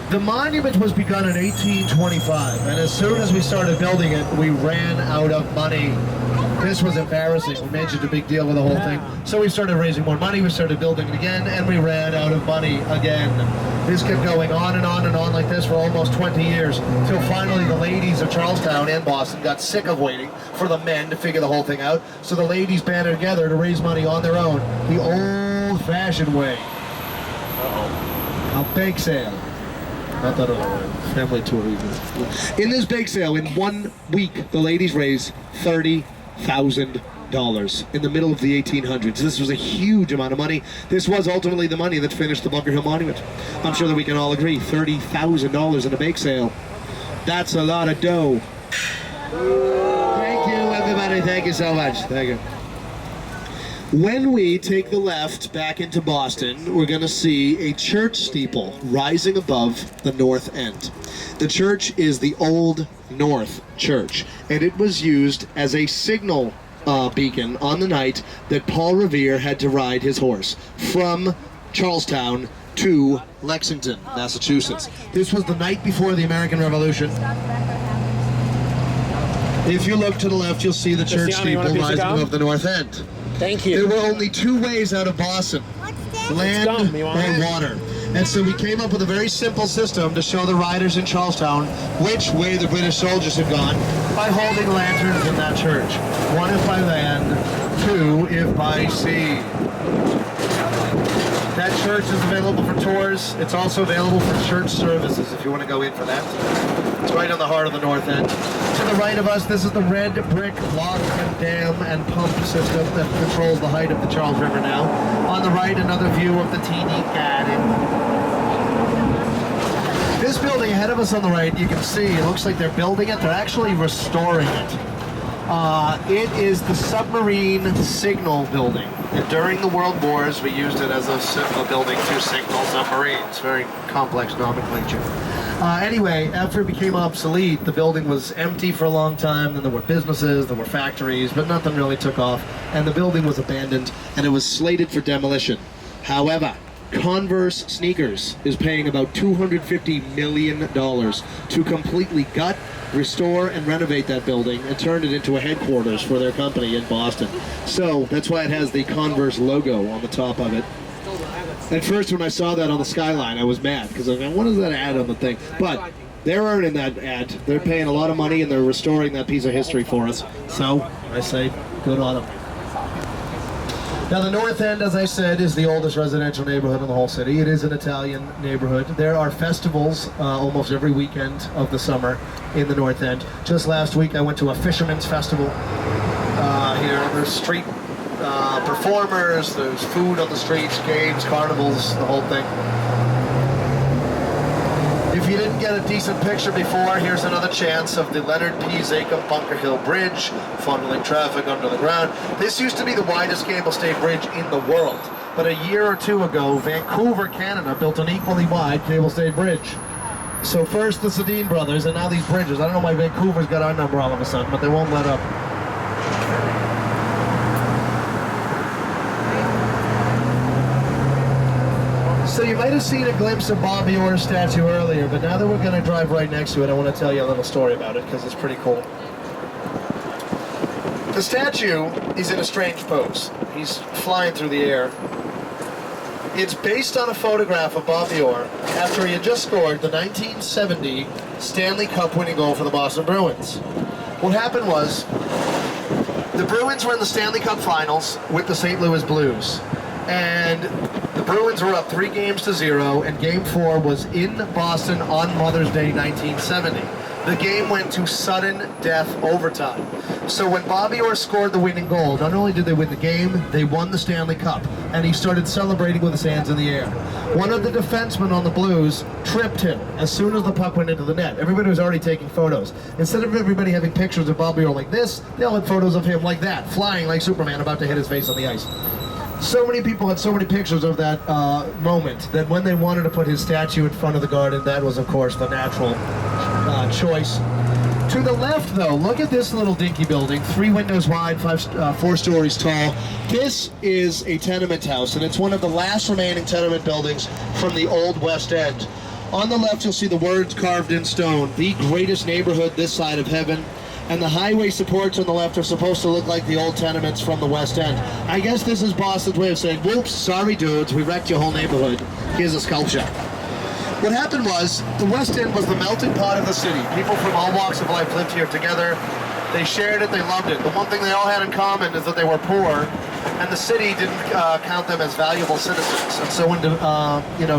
The monument was begun in 1825, and as soon as we started building it, we ran out of money. This was embarrassing. We made such a big deal with the whole thing. So we started raising more money, we started building it again, and we ran out of money again. This kept going on and on and on like this for almost 20 years, till finally the ladies of Charlestown and Boston got sick of waiting for the men to figure the whole thing out. So the ladies banded together to raise money on their own, the old-fashioned way. A bake sale. Not that other way. Family tour even. In this bake sale, in 1 week, the ladies raised $30,000 in the middle of the 1800s. This was a huge amount of money. This was ultimately the money that finished the Bunker Hill Monument. I'm sure that we can all agree, $30,000 in a bake sale. That's a lot of dough. Thank you, everybody. Thank you so much. Thank you. When we take the left back into Boston, we're going to see a church steeple rising above the north end. The church is the Old North Church, and it was used as a signal beacon on the night that Paul Revere had to ride his horse from Charlestown to Lexington, Massachusetts. This was the night before the American Revolution. If you look to the left, you'll see the church Cristiano, you want a steeple piece of rising gum? above the north end. Thank There you. were only two ways out of Boston, land gum. You want or it? water. And so we came up with a very simple system to show the riders in Charlestown which way the British soldiers had gone by holding lanterns in that church. One if by land, two if by sea. That church is available for tours. It's also available for church services if you want to go in for that. It's right on the heart of the north end. To the right of us, this is the red brick lock and dam and pump system that controls the height of the Charles River now. On the right, another view of the teeny garden. This building ahead of us on the right, you can see, it looks like they're building it. They're actually restoring it. It is the submarine signal building. And during the World Wars, we used it as a building to signal submarines. Very complex nomenclature. Anyway, after it became obsolete, the building was empty for a long time. Then there were businesses, there were factories, but nothing really took off. And the building was abandoned, and it was slated for demolition. However, Converse Sneakers is paying about $250 million to completely gut, restore, and renovate that building and turn it into a headquarters for their company in Boston. So that's why it has the Converse logo on the top of it. At first when I saw that on the skyline, I was mad because I was like, what is that ad on the thing? But they're earning that ad. They're paying a lot of money and they're restoring that piece of history for us. So I say, good on them. Now the north end, as I said, is the oldest residential neighborhood in the whole city. It is an Italian neighborhood. There are festivals almost every weekend of the summer in the north end. Just last week I went to a fisherman's festival here. There's street performers, there's food on the streets, games, carnivals, the whole thing. If you didn't get a decent picture before, here's another chance of the Leonard P. Zakum Bunker Hill Bridge, funneling traffic under the ground. This used to be the widest cable-stayed bridge in the world, but a year or two ago, Vancouver, Canada built an equally wide cable-stayed bridge. So first the Sedin brothers, and now these bridges. I don't know why Vancouver's got our number all of a sudden, but they won't let up. So you might have seen a glimpse of Bobby Orr's statue earlier, but now that we're going to drive right next to it, I want to tell you a little story about it because it's pretty cool. The statue is in a strange pose. He's flying through the air. It's based on a photograph of Bobby Orr after he had just scored the 1970 Stanley Cup winning goal for the Boston Bruins. What happened was, the Bruins were in the Stanley Cup Finals with the St. Louis Blues. And the Bruins were up 3-0, and Game 4 was in Boston on Mother's Day 1970. The game went to sudden death overtime. So when Bobby Orr scored the winning goal, not only did they win the game, they won the Stanley Cup, and he started celebrating with his hands in the air. One of the defensemen on the Blues tripped him as soon as the puck went into the net. Everybody was already taking photos. Instead of everybody having pictures of Bobby Orr like this, they all had photos of him like that, flying like Superman about to hit his face on the ice. So many people had so many pictures of that moment that when they wanted to put his statue in front of the garden, that was, of course, the natural choice. To the left, though, look at this little dinky building, 3 windows wide, 4 stories tall. This is a tenement house, and it's one of the last remaining tenement buildings from the old West End. On the left, you'll see the words carved in stone, the greatest neighborhood this side of heaven. And the highway supports on the left are supposed to look like the old tenements from the West End. I guess this is Boston's way of saying, whoops, sorry dudes, we wrecked your whole neighborhood. Here's a sculpture. What happened was, the West End was the melting pot of the city. People from all walks of life lived here together. They shared it, they loved it. The one thing they all had in common is that they were poor, and the city didn't count them as valuable citizens. And so when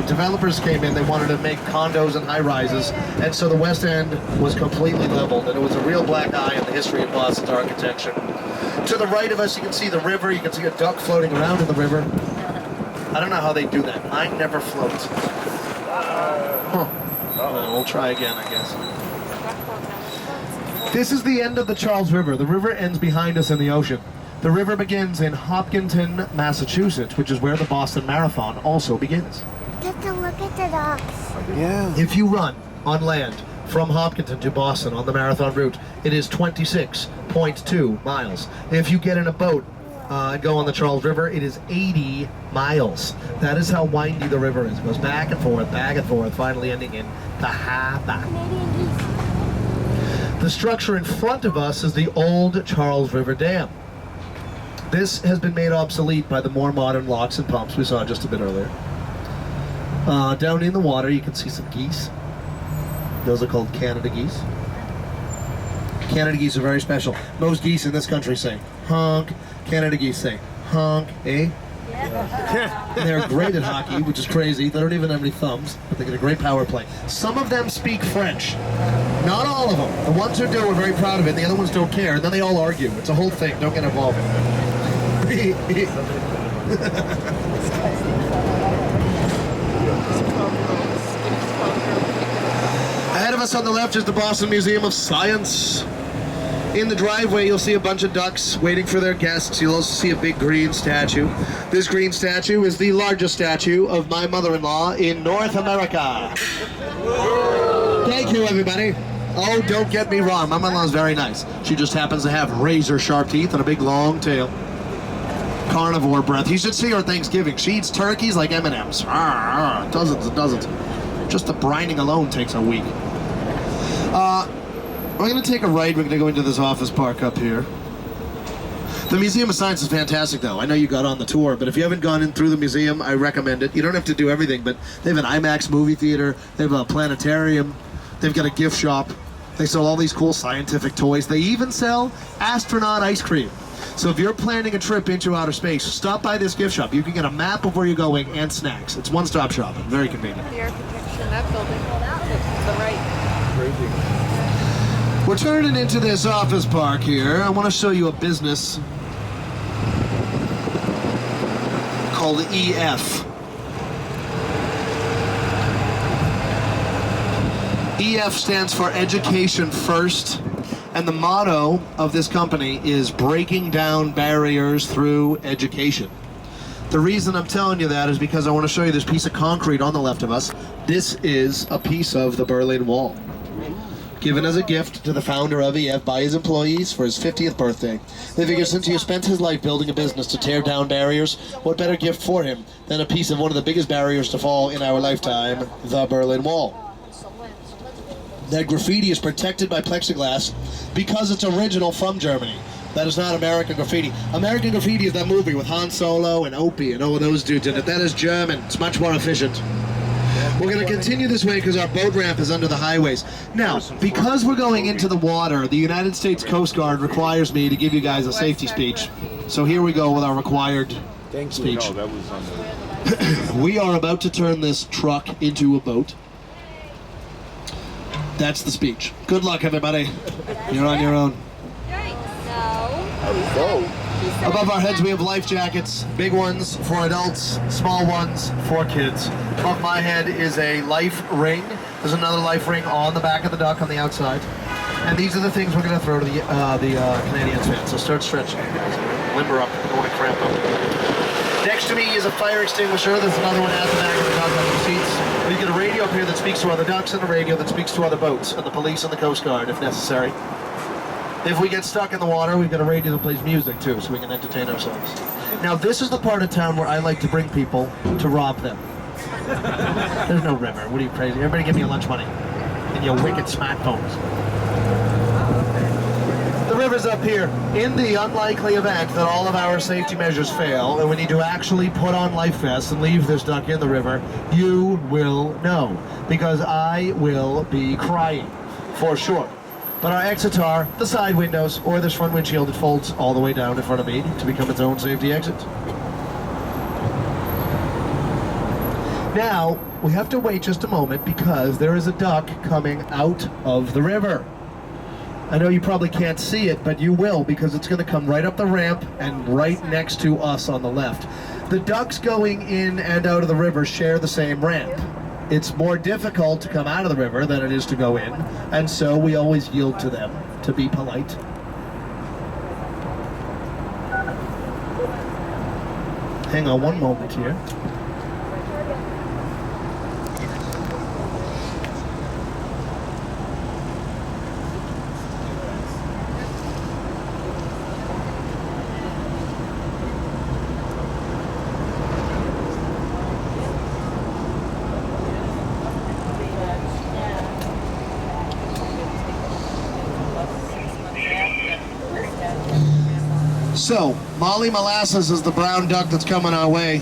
developers came in, they wanted to make condos and high-rises, and so the West End was completely leveled, and it was a real black eye in the history of Boston's architecture. To the right of us, you can see the river. You can see a duck floating around in the river. I don't know how they do that. Mine never floats. We'll try again, I guess. This is the end of the Charles River. The river ends behind us in the ocean. The river begins in Hopkinton, Massachusetts, which is where the Boston Marathon also begins. Take a look at the docks. Yeah. If you run on land from Hopkinton to Boston on the marathon route, it is 26.2 miles. If you get in a boat and go on the Charles River, it is 80 miles. That is how windy the river is. It goes back and forth, finally ending in Tahaba. Canadian geese. The structure in front of us is the old Charles River Dam. This has been made obsolete by the more modern locks and pumps we saw just a bit earlier. Down in the water, you can see some geese. Those are called Canada geese. Canada geese are very special. Most geese in this country say honk. Canada geese say honk, eh? And they're great at hockey, which is crazy. They don't even have any thumbs, but they get a great power play. Some of them speak French. Not all of them. The ones who do are very proud of it. The other ones don't care. And then they all argue. It's a whole thing. Don't get involved. Ahead of us on the left is the Boston Museum of Science. In the driveway, you'll see a bunch of ducks waiting for their guests. You'll also see a big green statue. This green statue is the largest statue of my mother-in-law in North America. Thank you, everybody. Oh, don't get me wrong. My mother-in-law is very nice. She just happens to have razor-sharp teeth and a big, long tail. Carnivore breath. You should see her at Thanksgiving. She eats turkeys like M&Ms. Dozens and dozens. Just the brining alone takes a week. We're going to take a right. We're going to go into this office park up here. The Museum of Science is fantastic, though. I know you got on the tour, but if you haven't gone in through the museum, I recommend it. You don't have to do everything, but they have an IMAX movie theater. They have a planetarium. They've got a gift shop. They sell all these cool scientific toys. They even sell astronaut ice cream. So if you're planning a trip into outer space, stop by this gift shop. You can get a map of where you're going and snacks. It's one-stop shopping. Very convenient. The architecture in that building. To the right. Crazy. We're turning into this office park here. I want to show you a business called EF. EF stands for Education First, and the motto of this company is breaking down barriers through education. The reason I'm telling you that is because I want to show you this piece of concrete on the left of us. This is a piece of the Berlin Wall, given as a gift to the founder of EF by his employees for his 50th birthday. They figure since he has spent his life building a business to tear down barriers, what better gift for him than a piece of one of the biggest barriers to fall in our lifetime, the Berlin Wall. That graffiti is protected by plexiglass because it's original from Germany. That is not American graffiti. American graffiti is that movie with Han Solo and Opie and all of those dudes in it. That is German. It's much more efficient. We're going to continue this way because our boat ramp is under the highways. Now, because we're going into the water, the United States Coast Guard requires me to give you guys a safety speech. So here we go with our required speech. No, that was on the... We are about to turn this truck into a boat. That's the speech. Good luck, everybody. You're on your own. Above our heads we have life jackets, big ones for adults, small ones for kids. Above my head is a life ring. There's another life ring on the back of the duck on the outside. And these are the things we're going to throw to the Canadians fans. So start stretching. Limber up. Don't want to cramp up. Next to me is a fire extinguisher. There's another one at the back of the duck on the seats. We get a radio up here that speaks to other ducks and a radio that speaks to other boats and the police and the Coast Guard if necessary. If we get stuck in the water, we've got a radio that plays music too, so we can entertain ourselves. Now, this is the part of town where I like to bring people to rob them. There's no river. What are you, crazy? Everybody give me your lunch money and your wicked smartphones. The river's up here. In the unlikely event that all of our safety measures fail and we need to actually put on life vests and leave this duck in the river, you will know, because I will be crying, for sure. But our exits are the side windows or this front windshield that folds all the way down in front of me to become its own safety exit. Now, we have to wait just a moment because there is a duck coming out of the river. I know you probably can't see it, but you will because it's going to come right up the ramp and right next to us on the left. The ducks going in and out of the river share the same ramp. It's more difficult to come out of the river than it is to go in, and so we always yield to them to be polite. Hang on one moment here. So, Molly Molasses is the brown duck that's coming our way.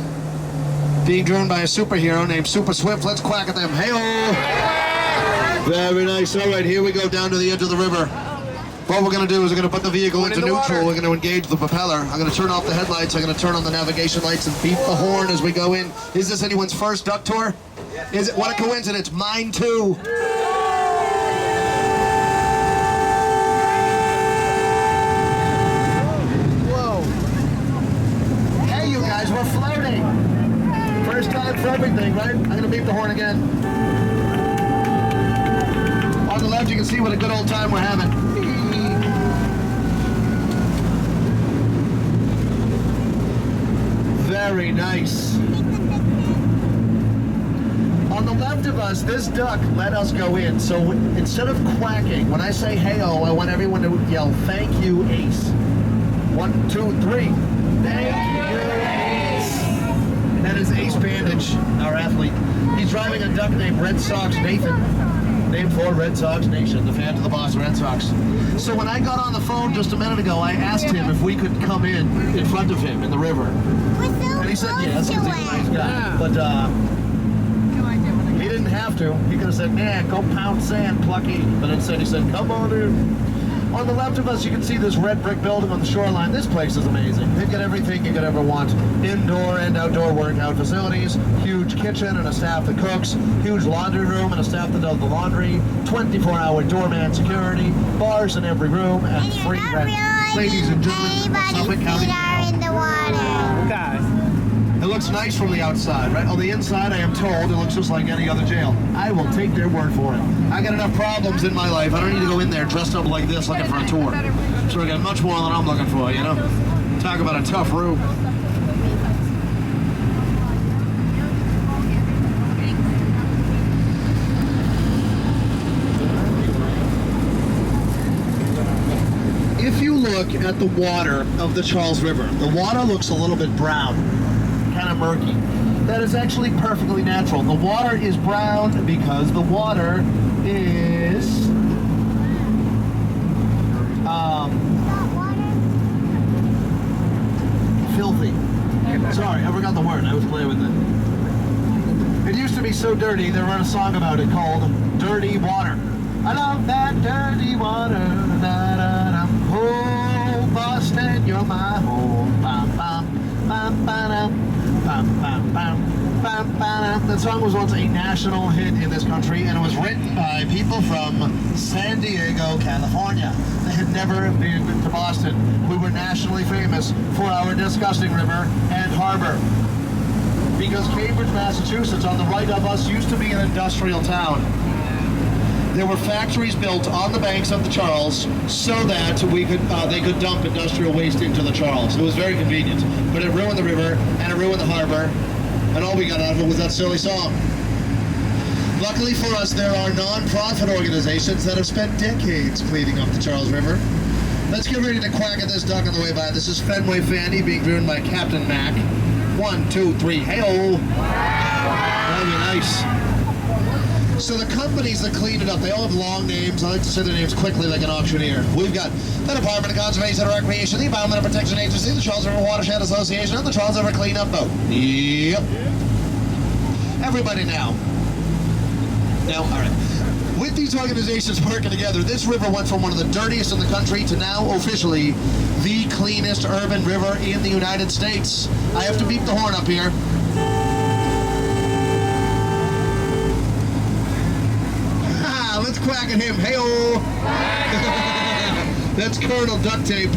Being driven by a superhero named Super Swift. Let's quack at them. Hey-oh! Very nice. All right, here we go down to the edge of the river. What we're going to do is we're going to put the vehicle into neutral. We're going to engage the propeller. I'm going to turn off the headlights. I'm going to turn on the navigation lights and beep the horn as we go in. Is this anyone's first duck tour? Is it? What a coincidence. Mine too. Whoa. Hey, you guys, we're floating. First time for everything, right? I'm going to beep the horn again. On the left, you can see what a good old time we're having. Very nice. On the left of us, this duck let us go in. So instead of quacking, when I say hey-oh, I want everyone to yell, thank you, Ace. 1, 2, 3. Thank you, Ace. That is Ace Bandage, our athlete. He's driving a duck named Red Sox Nathan. Named for Red Sox Nation, the fan of the Boston Red Sox. So when I got on the phone just a minute ago, I asked him if we could come in front of him in the river. And he said yes, because he's a nice guy. But he didn't have to. He could have said, nah, go pound sand, Plucky. But instead he said, come on in. On the left of us, you can see this red brick building on the shoreline. This place is amazing. They've got everything you could ever want. Indoor and outdoor workout facilities, huge kitchen and a staff that cooks, huge laundry room and a staff that does the laundry, 24-hour doorman security, bars in every room, and free rent. Ladies and gentlemen, Suffolk County. In the water. Guys. It looks nice from the outside, right? On the inside, I am told it looks just like any other jail. I will take their word for it. I got enough problems in my life. I don't need to go in there dressed up like this looking for a tour. So I got much more than I'm looking for, you know? Talk about a tough room. If you look at the water of the Charles River, the water looks a little bit brown. Kind of murky. That is actually perfectly natural. The water is brown because the water is filthy. Sorry, I forgot the word. I was playing with it. It used to be so dirty, they wrote a song about it called Dirty Water. I love that dirty water. Da-da-da. Oh, Boston, you're my home. Bam, bam, bam, bam, bam, bam, bam. That song was once a national hit in this country, and it was written by people from San Diego, California. They had never been to Boston. We were nationally famous for our disgusting river and harbor. Because Cambridge, Massachusetts, on the right of us, used to be an industrial town. There were factories built on the banks of the Charles so that they could dump industrial waste into the Charles. It was very convenient, but it ruined the river and it ruined the harbor, and all we got out of it was that silly song. Luckily for us, there are non-profit organizations that have spent decades cleaning up the Charles River. Let's get ready to quack at this duck on the way by. This is Fenway Fanny being driven by Captain Mac. 1, 2, 3, hey-oh! That'd be nice. So the companies that clean it up, they all have long names. I like to say their names quickly like an auctioneer. We've got the Department of Conservation and Recreation, the Environmental Protection Agency, the Charles River Watershed Association, and the Charles River Cleanup Boat. Yep. Everybody now. Now, all right. With these organizations working together, this river went from one of the dirtiest in the country to now officially the cleanest urban river in the United States. I have to beep the horn up here. Let's quack at him. Hey-oh! That's Colonel Duct Tape.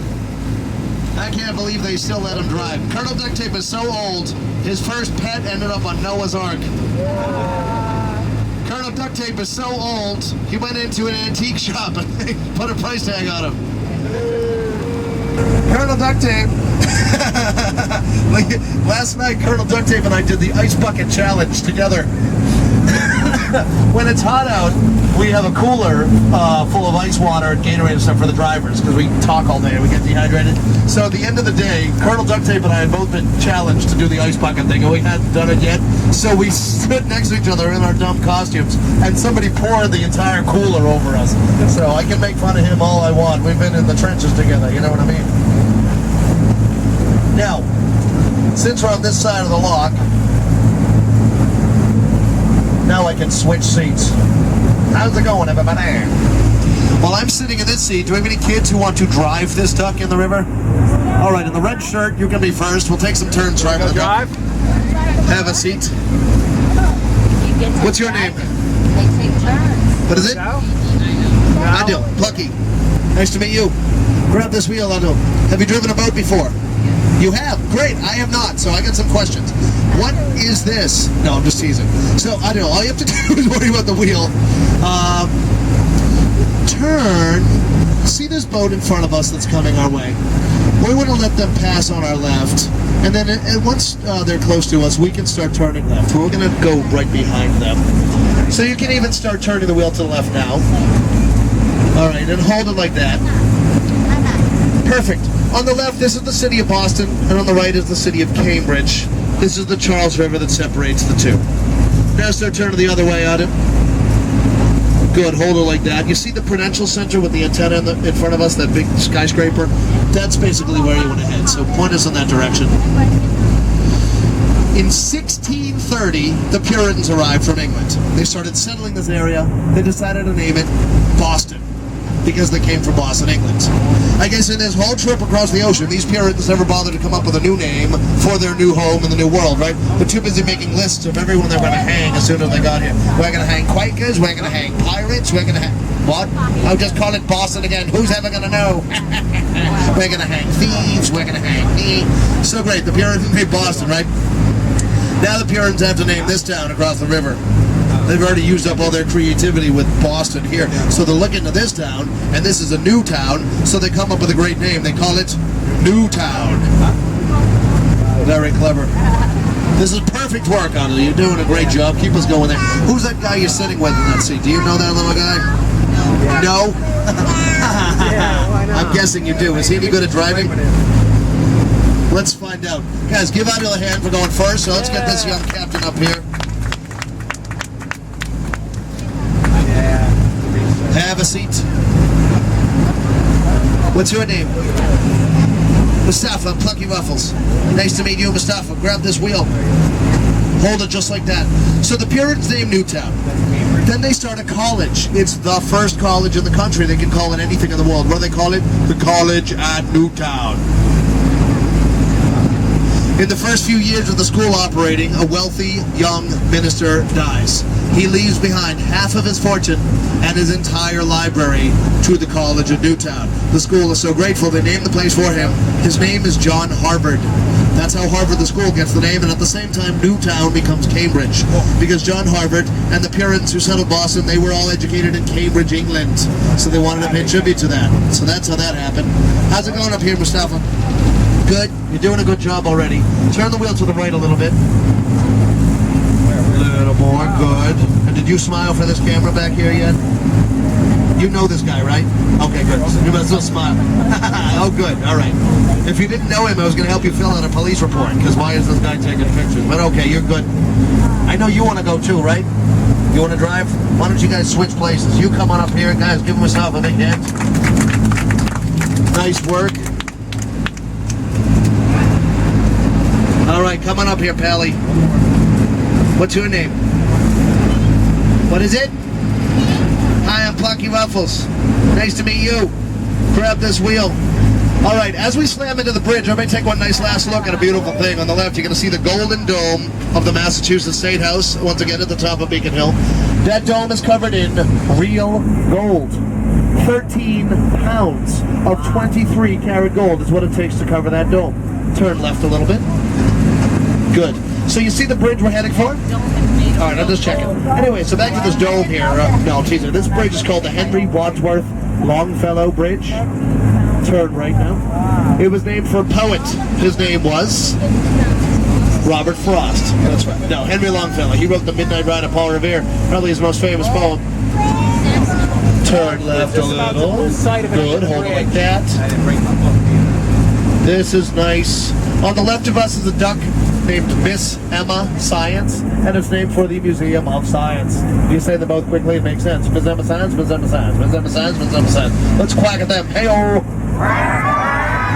I can't believe they still let him drive. Colonel Duct Tape is so old, his first pet ended up on Noah's Ark. Colonel Duct Tape is so old, he went into an antique shop and they put a price tag on him. Colonel Duct Tape. Like, last night, Colonel Duct Tape and I did the ice bucket challenge together. When it's hot out, we have a cooler full of ice water and Gatorade and stuff for the drivers because we talk all day and we get dehydrated. So at the end of the day, Colonel Duct Tape and I had both been challenged to do the ice bucket thing, and we hadn't done it yet. So we stood next to each other in our dumb costumes, and somebody poured the entire cooler over us. So I can make fun of him all I want. We've been in the trenches together, you know what I mean? Now, since we're on this side of the lock, now I can switch seats. How's it going, everybody? While I'm sitting in this seat, do we have any kids who want to drive this duck in the river? All right, in the red shirt, you can be first. We'll take some turns driving the duck. Have a seat. What's your name? They take turns. What is it? Adil. Plucky. Nice to meet you. Grab this wheel, Adil. Have you driven a boat before? You have? Great. I have not, so I got some questions. What is this? No, I'm just teasing. So, Adil, all you have to do is worry about the wheel. Turn. See this boat in front of us that's coming our way? We want to let them pass on our left. And then once they're close to us, we can start turning left. We're going to go right behind them. So you can even start turning the wheel to the left now. All right, and hold it like that. Perfect. On the left, this is the city of Boston, and on the right is the city of Cambridge. This is the Charles River that separates the two. Now start turning the other way on it. Good, hold it like that. You see the Prudential Center with the antenna in front of us, that big skyscraper? That's basically where you want to head, so point us in that direction. In 1630, the Puritans arrived from England. They started settling this area. They decided to name it Boston, because they came from Boston, England. I guess in this whole trip across the ocean, these Puritans never bothered to come up with a new name for their new home in the new world, right? They're too busy making lists of everyone they're going to hang as soon as they got here. We're going to hang Quakers, we're going to hang pirates, we're going to hang... What? I'll just call it Boston again. Who's ever going to know? We're going to hang thieves, we're going to hang me. So great, the Puritans made Boston, right? Now the Puritans have to name this town across the river. They've already used up all their creativity with Boston here. So they're looking to this town, and this is a new town, so they come up with a great name. They call it Newtown. Very clever. This is perfect work, Anna. You're doing a great job. Keep us going there. Who's that guy you're sitting with in that seat? Do you know that little guy? No? I'm guessing you do. Is he any good at driving? Let's find out. Guys, give Adil a hand for going first, so let's get this young captain up here. Have a seat. What's your name? Mustafa, Plucky Ruffles. Nice to meet you, Mustafa. Grab this wheel. Hold it just like that. So the Puritans named Newtown. Then they start a college. It's the first college in the country. They can call it anything in the world. What do they call it? The College at Newtown. In the first few years of the school operating, a wealthy young minister dies. He leaves behind half of his fortune and his entire library to the College of Newtown. The school is so grateful they named the place for him. His name is John Harvard. That's how Harvard the school gets the name, and at the same time Newtown becomes Cambridge, because John Harvard and the Puritans who settled Boston, they were all educated in Cambridge, England, so they wanted to pay tribute to that. So that's how that happened. How's it going up here, Mustafa? Good. You're doing a good job already. Turn the wheel to the right a little bit. A little more. Good. And did you smile for this camera back here yet? You know this guy, right? Okay, good. You must still smile. Oh, good. All right. If you didn't know him, I was going to help you fill out a police report, because why is this guy taking pictures? But okay, you're good. I know you want to go too, right? You want to drive? Why don't you guys switch places? You come on up here, guys. Give yourself a big hand. Nice work. All right, come on up here, Pally. What's your name? What is it? Hi, I'm Plucky Ruffles. Nice to meet you. Grab this wheel. All right, as we slam into the bridge, everybody take one nice last look at a beautiful thing. On the left, you're going to see the golden dome of the Massachusetts State House, once again at the top of Beacon Hill. That dome is covered in real gold. 13 pounds of 23 karat gold is what it takes to cover that dome. Turn left a little bit. Good. So you see the bridge we're heading for? All right, I'm just checking. Anyway, so back to this dome here. No, teaser. This bridge is called the Henry Wadsworth Longfellow Bridge. Turn right now. It was named for a poet. His name was Robert Frost. That's right. No, Henry Longfellow. He wrote The Midnight Ride of Paul Revere, probably his most famous poem. Turn left a little. Good. Hold it like that. This is nice. On the left of us is a duck named Miss Emma Science, and it's named for the Museum of Science. If you say them both quickly, it makes sense. Miss Emma Science, Miss Emma Science, Miss Emma Science, Miss Emma Science. Let's quack at them. Hey-oh!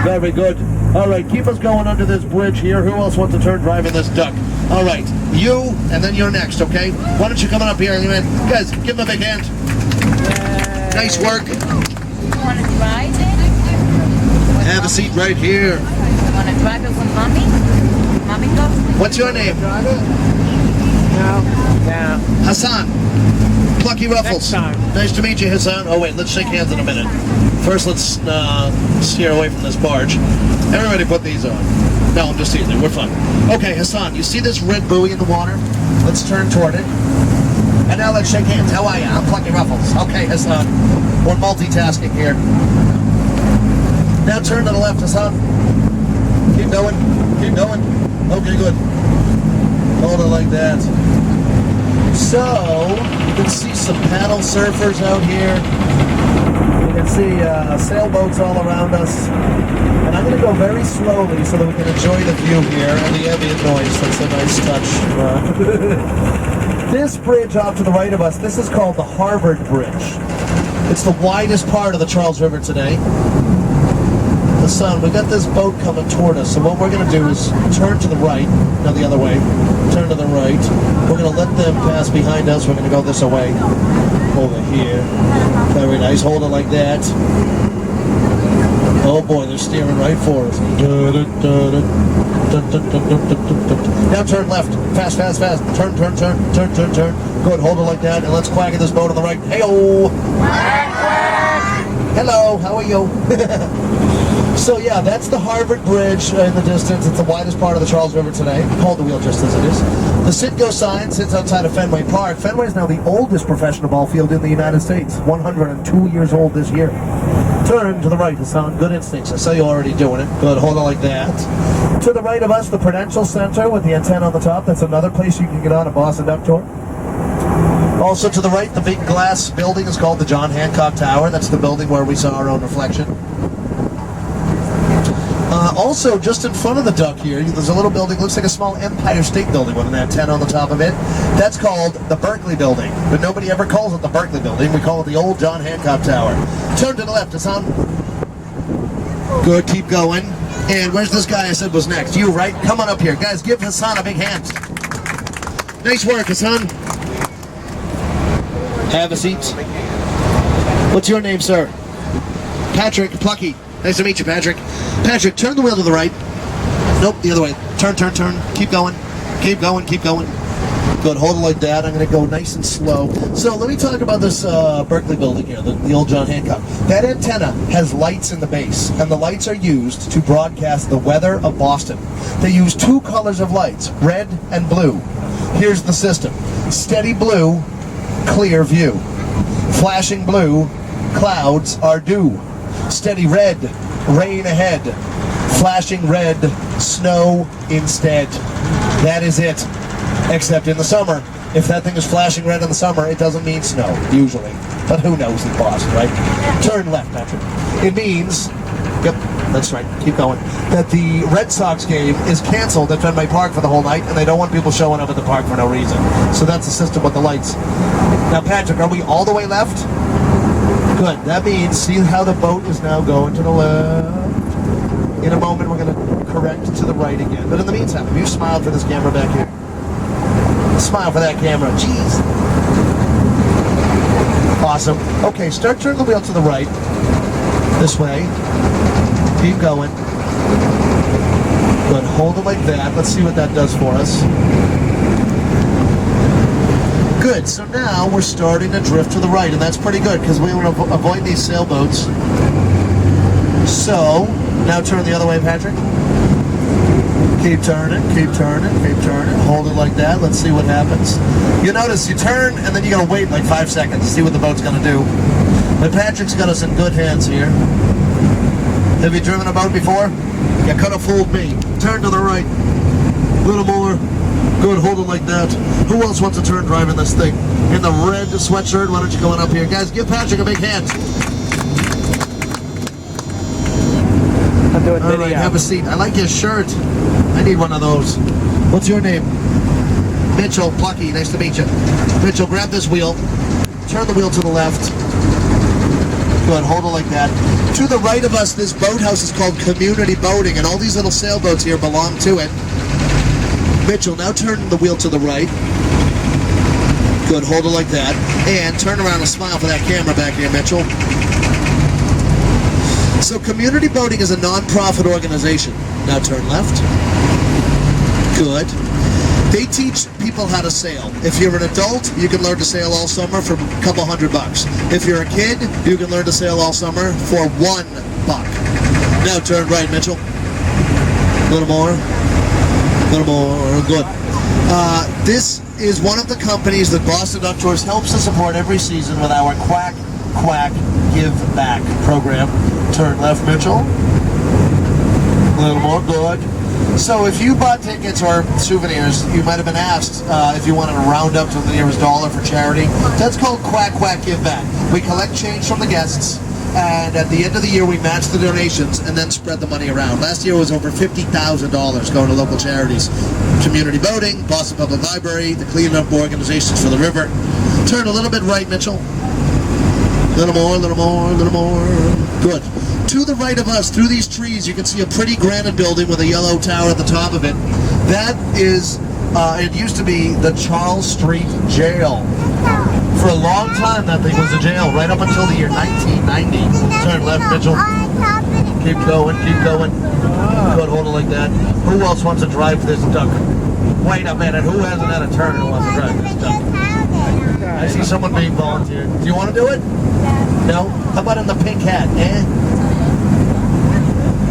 Very good. All right, keep us going under this bridge here. Who else wants to turn driving this duck? All right, you, and then you're next, okay? Why don't you come on up here? Guys, give him a big hand. Nice work. You want to drive it? Have a seat right here. You want to drive it with mommy? Mommy goes with you? What's your name? No. Yeah. Hassan. Plucky Ruffles. Next time. Nice to meet you, Hassan. Oh, wait, let's shake hands in a minute. First, let's steer away from this barge. Everybody put these on. No, I'm just teasing. We're fine. Okay, Hassan, you see this red buoy in the water? Let's turn toward it. And now let's shake hands. How are you? I'm Plucky Ruffles. Okay, Hassan. We're multitasking here. Now turn to the left, Hassan. Keep going. Keep going. Okay, good. Hold it like that. So, you can see some paddle surfers out here. You can see sailboats all around us. And I'm going to go very slowly so that we can enjoy the view here and the ambient noise. That's a nice touch. This bridge off to the right of us, this is called the Harvard Bridge. It's the widest part of the Charles River today. The sun, we got this boat coming toward us, so what we're going to do is turn to the right, no, the other way, turn to the right. We're going to let them pass behind us. We're going to go this way, over here. Very nice, hold it like that. Oh boy, they're steering right for us. Now turn left, fast, fast, fast. Turn. Good, hold it like that, and let's quack at this boat on the right. Hey-oh! Hello, how are you? So yeah, that's the Harvard Bridge in the distance. It's the widest part of the Charles River today. Hold the wheel just as it is. The Citgo sign sits outside of Fenway Park. Fenway is now the oldest professional ball field in the United States. 102 years old this year. Turn to the right, Hassan. Good instincts. I saw you already doing it. Good, hold it like that. To the right of us, the Prudential Center with the antenna on the top. That's another place you can get on a Boston Duck Tour. Also to the right, the big glass building is called the John Hancock Tower. That's the building where we saw our own reflection. Also, just in front of the duck here, there's a little building, looks like a small Empire State Building with an antenna on the top of it. That's called the Berkeley Building, but nobody ever calls it the Berkeley Building. We call it the old John Hancock Tower. Turn to the left, Hassan. Good, keep going. And where's this guy I said was next? You, right? Come on up here. Guys, give Hassan a big hand. Nice work, Hassan. Have a seat. What's your name, sir? Patrick Plucky. Nice to meet you, Patrick. Patrick, turn the wheel to the right. Nope, the other way. Turn. Keep going. Keep going. Good, hold it like that. I'm going to go nice and slow. So let me talk about this Berkeley building here, the old John Hancock. That antenna has lights in the base, and the lights are used to broadcast the weather of Boston. They use two colors of lights, red and blue. Here's the system. Steady blue, clear view. Flashing blue, clouds are due. Steady red, rain ahead. Flashing red, snow instead. That is it. Except in the summer. If that thing is flashing red in the summer, it doesn't mean snow, usually. But who knows in Boston, right? Turn left, Patrick. It means, yep, that's right, keep going, that the Red Sox game is canceled at Fenway Park for the whole night, and they don't want people showing up at the park for no reason. So that's the system with the lights. Now, Patrick, are we all the way left? Good. That means, see how the boat is now going to the left? In a moment, we're going to correct to the right again. But in the meantime, have you smiled for this camera back here? Smile for that camera. Jeez. Awesome. Okay, start turning the wheel to the right. This way. Keep going. Good. Hold it like that. Let's see what that does for us. Good. So now we're starting to drift to the right, and that's pretty good because we want to avoid these sailboats. So, now turn the other way, Patrick. Keep turning. Hold it like that. Let's see what happens. You notice you turn, and then you gotta wait like 5 seconds to see what the boat's gonna do. But Patrick's got us in good hands here. Have you driven a boat before? You could have fooled me. Turn to the right. A little more. Good, hold it like that. Who else wants to turn driving this thing? In the red sweatshirt, why don't you go on up here? Guys, give Patrick a big hand. I'm doing All right, have a seat. I like your shirt. I need one of those. What's your name? Mitchell Plucky. Nice to meet you. Mitchell, grab this wheel. Turn the wheel to the left. Good, hold it like that. To the right of us, this boathouse is called Community Boating, and all these little sailboats here belong to it. Mitchell, now turn the wheel to the right. Good, hold it like that. And turn around and smile for that camera back here, Mitchell. So Community Boating is a non-profit organization. Now turn left. Good. They teach people how to sail. If you're an adult, you can learn to sail all summer for a couple $100. If you're a kid, you can learn to sail all summer for $1. Now turn right, Mitchell. A little more. A little more. Good. This is one of the companies that Boston Duck Tours helps to support every season with our Quack Quack Give Back program. Turn left, Mitchell. A little more. Good. So if you bought tickets or souvenirs, you might have been asked if you wanted to round up to the nearest dollar for charity. That's called Quack Quack Give Back. We collect change from the guests, and at the end of the year we match the donations and then spread the money around. Last year was over $50,000 going to local charities. Community Boating, Boston Public Library, the cleanup organizations for the river. Turn a little bit right, Mitchell. A little more, a little more, a little more. Good. To the right of us, through these trees, you can see a pretty granite building with a yellow tower at the top of it. That is, it used to be the Charles Street Jail. For a long time, that thing was a jail, right up until the year 1990. Turn left, Mitchell. Keep going, keep going. Good, hold it like that. Who else wants to drive this duck? Wait a minute, who hasn't had a turn who wants to drive this duck? I see someone being volunteered. Do you want to do it? No? How about in the pink hat, eh?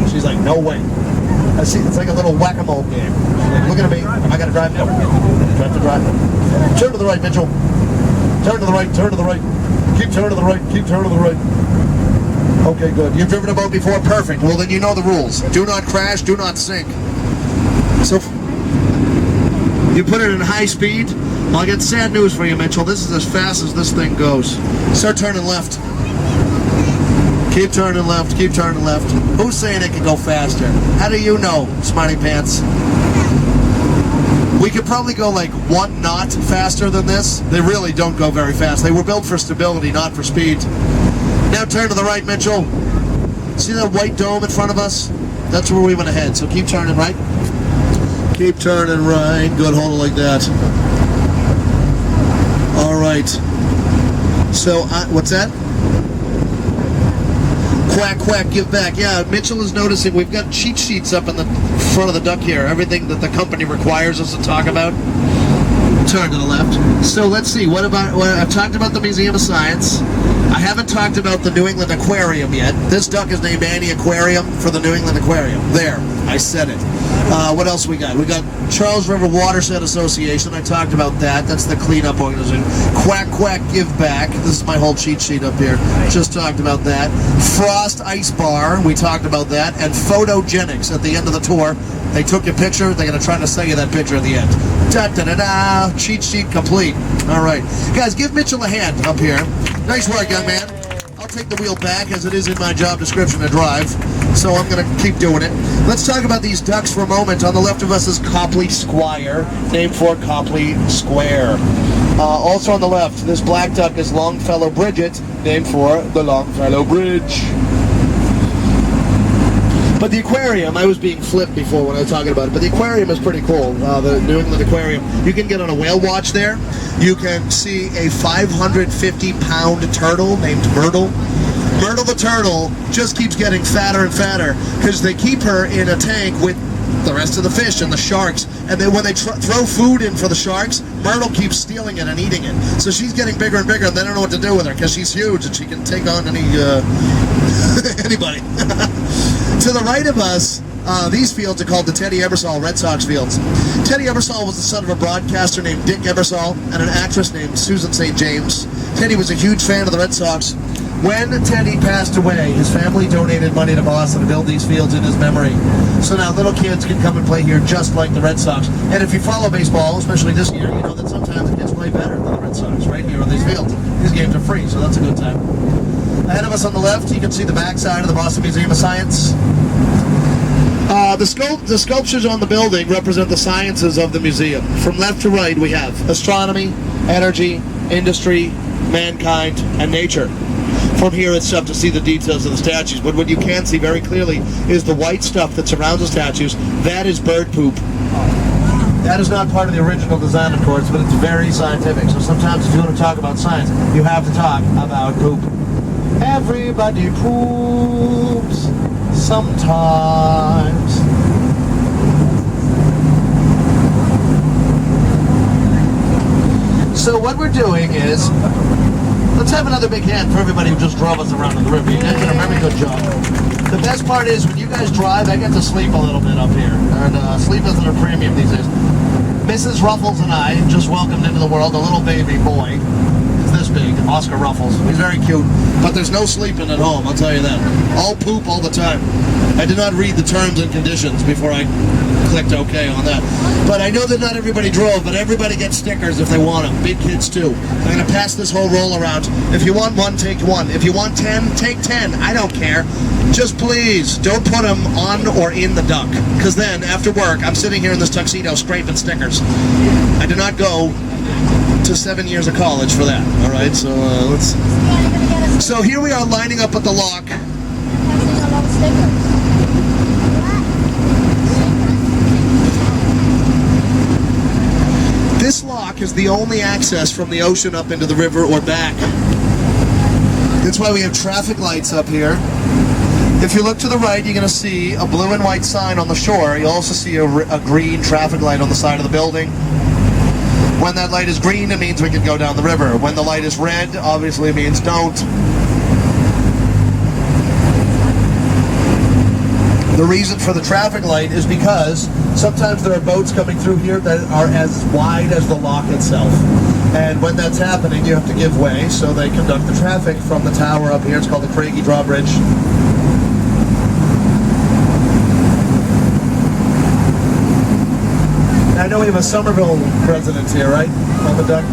She's like, no way. I see, it's like a little whack-a-mole game. She's like, look at me. Am I going to drive? No. Do I have to drive? Turn to the right, Mitchell. Turn to the right, turn to the right. Keep turning to the right, keep turning to the right. Okay, good. You've driven a boat before? Perfect. Well, then you know the rules. Do not crash, do not sink. So, you put it in high speed. Well, I got sad news for you, Mitchell. This is as fast as this thing goes. Start turning left. Keep turning left, keep turning left. Who's saying it can go faster? How do you know, Smarty Pants? We could probably go like 1 knot faster than this. They really don't go very fast. They were built for stability, not for speed. Now turn to the right, Mitchell. See that white dome in front of us? That's where we want to head, so keep turning right. Keep turning right. Good, hold it like that. All right. So, what's that? Quack, quack, give back. Yeah, Mitchell is noticing we've got cheat sheets up in the front of the duck here. Everything that the company requires us to talk about. Turn to the left. So let's see. What about? Well, I've talked about the Museum of Science. I haven't talked about the New England Aquarium yet. This duck is named Annie Aquarium for the New England Aquarium. There, I said it. What else we got? We got Charles River Watershed Association. I talked about that. That's the cleanup organization. Quack Quack Give Back. This is my whole cheat sheet up here. Just talked about that. Frost Ice Bar. We talked about that. And Photogenics at the end of the tour. They took your picture. They're going to try to sell you that picture at the end. Da-da-da-da. Cheat sheet complete. All right. Guys, give Mitchell a hand up here. Nice work, young man. I'll take the wheel back as it is in my job description to drive. So I'm going to keep doing it. Let's talk about these ducks for a moment. On the left of us is Copley Square, named for Copley Square. Also on the left, this black duck is Longfellow Bridget, named for the Longfellow Bridge. But the aquarium, I was being flipped before when I was talking about it, but the aquarium is pretty cool. The New England Aquarium. You can get on a whale watch there. You can see a 550-pound turtle named Myrtle. Myrtle the turtle just keeps getting fatter and fatter because they keep her in a tank with the rest of the fish and the sharks, and then when they throw food in for the sharks, Myrtle keeps stealing it and eating it. So she's getting bigger and bigger, and they don't know what to do with her because she's huge and she can take on any anybody. To the right of us, these fields are called the Teddy Ebersol Red Sox fields. Teddy Ebersol was the son of a broadcaster named Dick Ebersol and an actress named Susan St. James. Teddy was a huge fan of the Red Sox. When Teddy passed away, his family donated money to Boston to build these fields in his memory. So now little kids can come and play here just like the Red Sox. And if you follow baseball, especially this year, you know that sometimes the kids play better than the Red Sox right here on these fields. These games are free, so that's a good time. Ahead of us on the left, you can see the backside of the Boston Museum of Science. The sculptures on the building represent the sciences of the museum. From left to right, we have astronomy, energy, industry, mankind, and nature. from here it's tough to see the details of the statues, but what you can see very clearly is the white stuff that surrounds the statues. That is bird poop. That is not part of the original design, of course, but it's very scientific. So sometimes if you want to talk about science, you have to talk about poop. Everybody poops sometimes. So what we're doing is, let's have another big hand for everybody who just drove us around on the river. You guys did a very good job. The best part is when you guys drive, I get to sleep a little bit up here. And sleep isn't a premium these days. Mrs. Ruffles and I just welcomed into the world a little baby boy. He's this big, Oscar Ruffles. He's very cute. But there's no sleeping at home, I'll tell you that. All poop all the time. I did not read the terms and conditions before I clicked OK on that. But I know that not everybody drove, but everybody gets stickers if they want them. Big kids too. I'm going to pass this whole roll around. If you want one, take one. If you want 10, take 10. I don't care. Just please, don't put them on or in the duck. Because then, after work, I'm sitting here in this tuxedo scraping stickers. I did not go to 7 years of college for that. All right, so let's... So here we are lining up at the lock. This lock is the only access from the ocean up into the river or back. That's why we have traffic lights up here. If you look to the right, you're going to see a blue and white sign on the shore. You'll also see a green traffic light on the side of the building. When that light is green, it means we can go down the river. When the light is red, obviously it means don't. The reason for the traffic light is because sometimes there are boats coming through here that are as wide as the lock itself. And when that's happening, you have to give way, so they conduct the traffic from the tower up here. It's called the Craigie Drawbridge. I know we have a Somerville resident here, right? On the duck.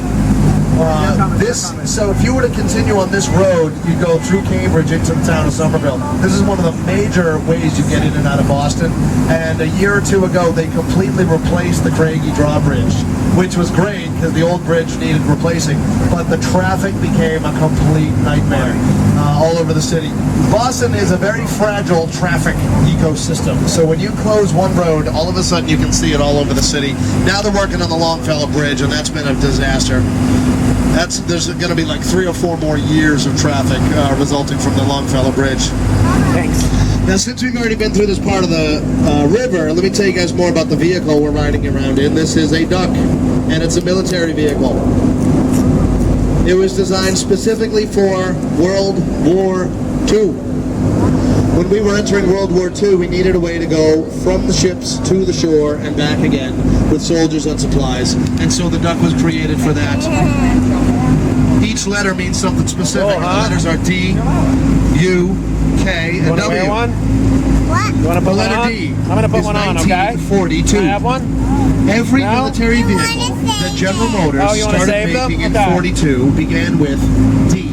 So if you were to continue on this road, you go through Cambridge into the town of Somerville. This is one of the major ways you get in and out of Boston. And a year or two ago, they completely replaced the Craigie Drawbridge, which was great because the old bridge needed replacing. But the traffic became a complete nightmare all over the city. Boston is a very fragile traffic ecosystem. So when you close one road, all of a sudden you can see it all over the city. Now they're working on the Longfellow Bridge, and that's been a disaster. There's going to be like 3 or 4 more years of traffic resulting from the Longfellow Bridge. Thanks. Now, since we've already been through this part of the river, let me tell you guys more about the vehicle we're riding around in. This is a duck, and it's a military vehicle. It was designed specifically for World War II. When we were entering World War II, we needed a way to go from the ships to the shore and back again with soldiers and supplies, and so the duck was created for that. Each letter means something specific. The letters are D, U, K, and W. You want to What? You want to put The one letter on? D I'm going to put is one on, okay? 1942. Can I have one? Every No? military vehicle that General Motors Oh, you wanna started save them? making in Okay. 42 began with D.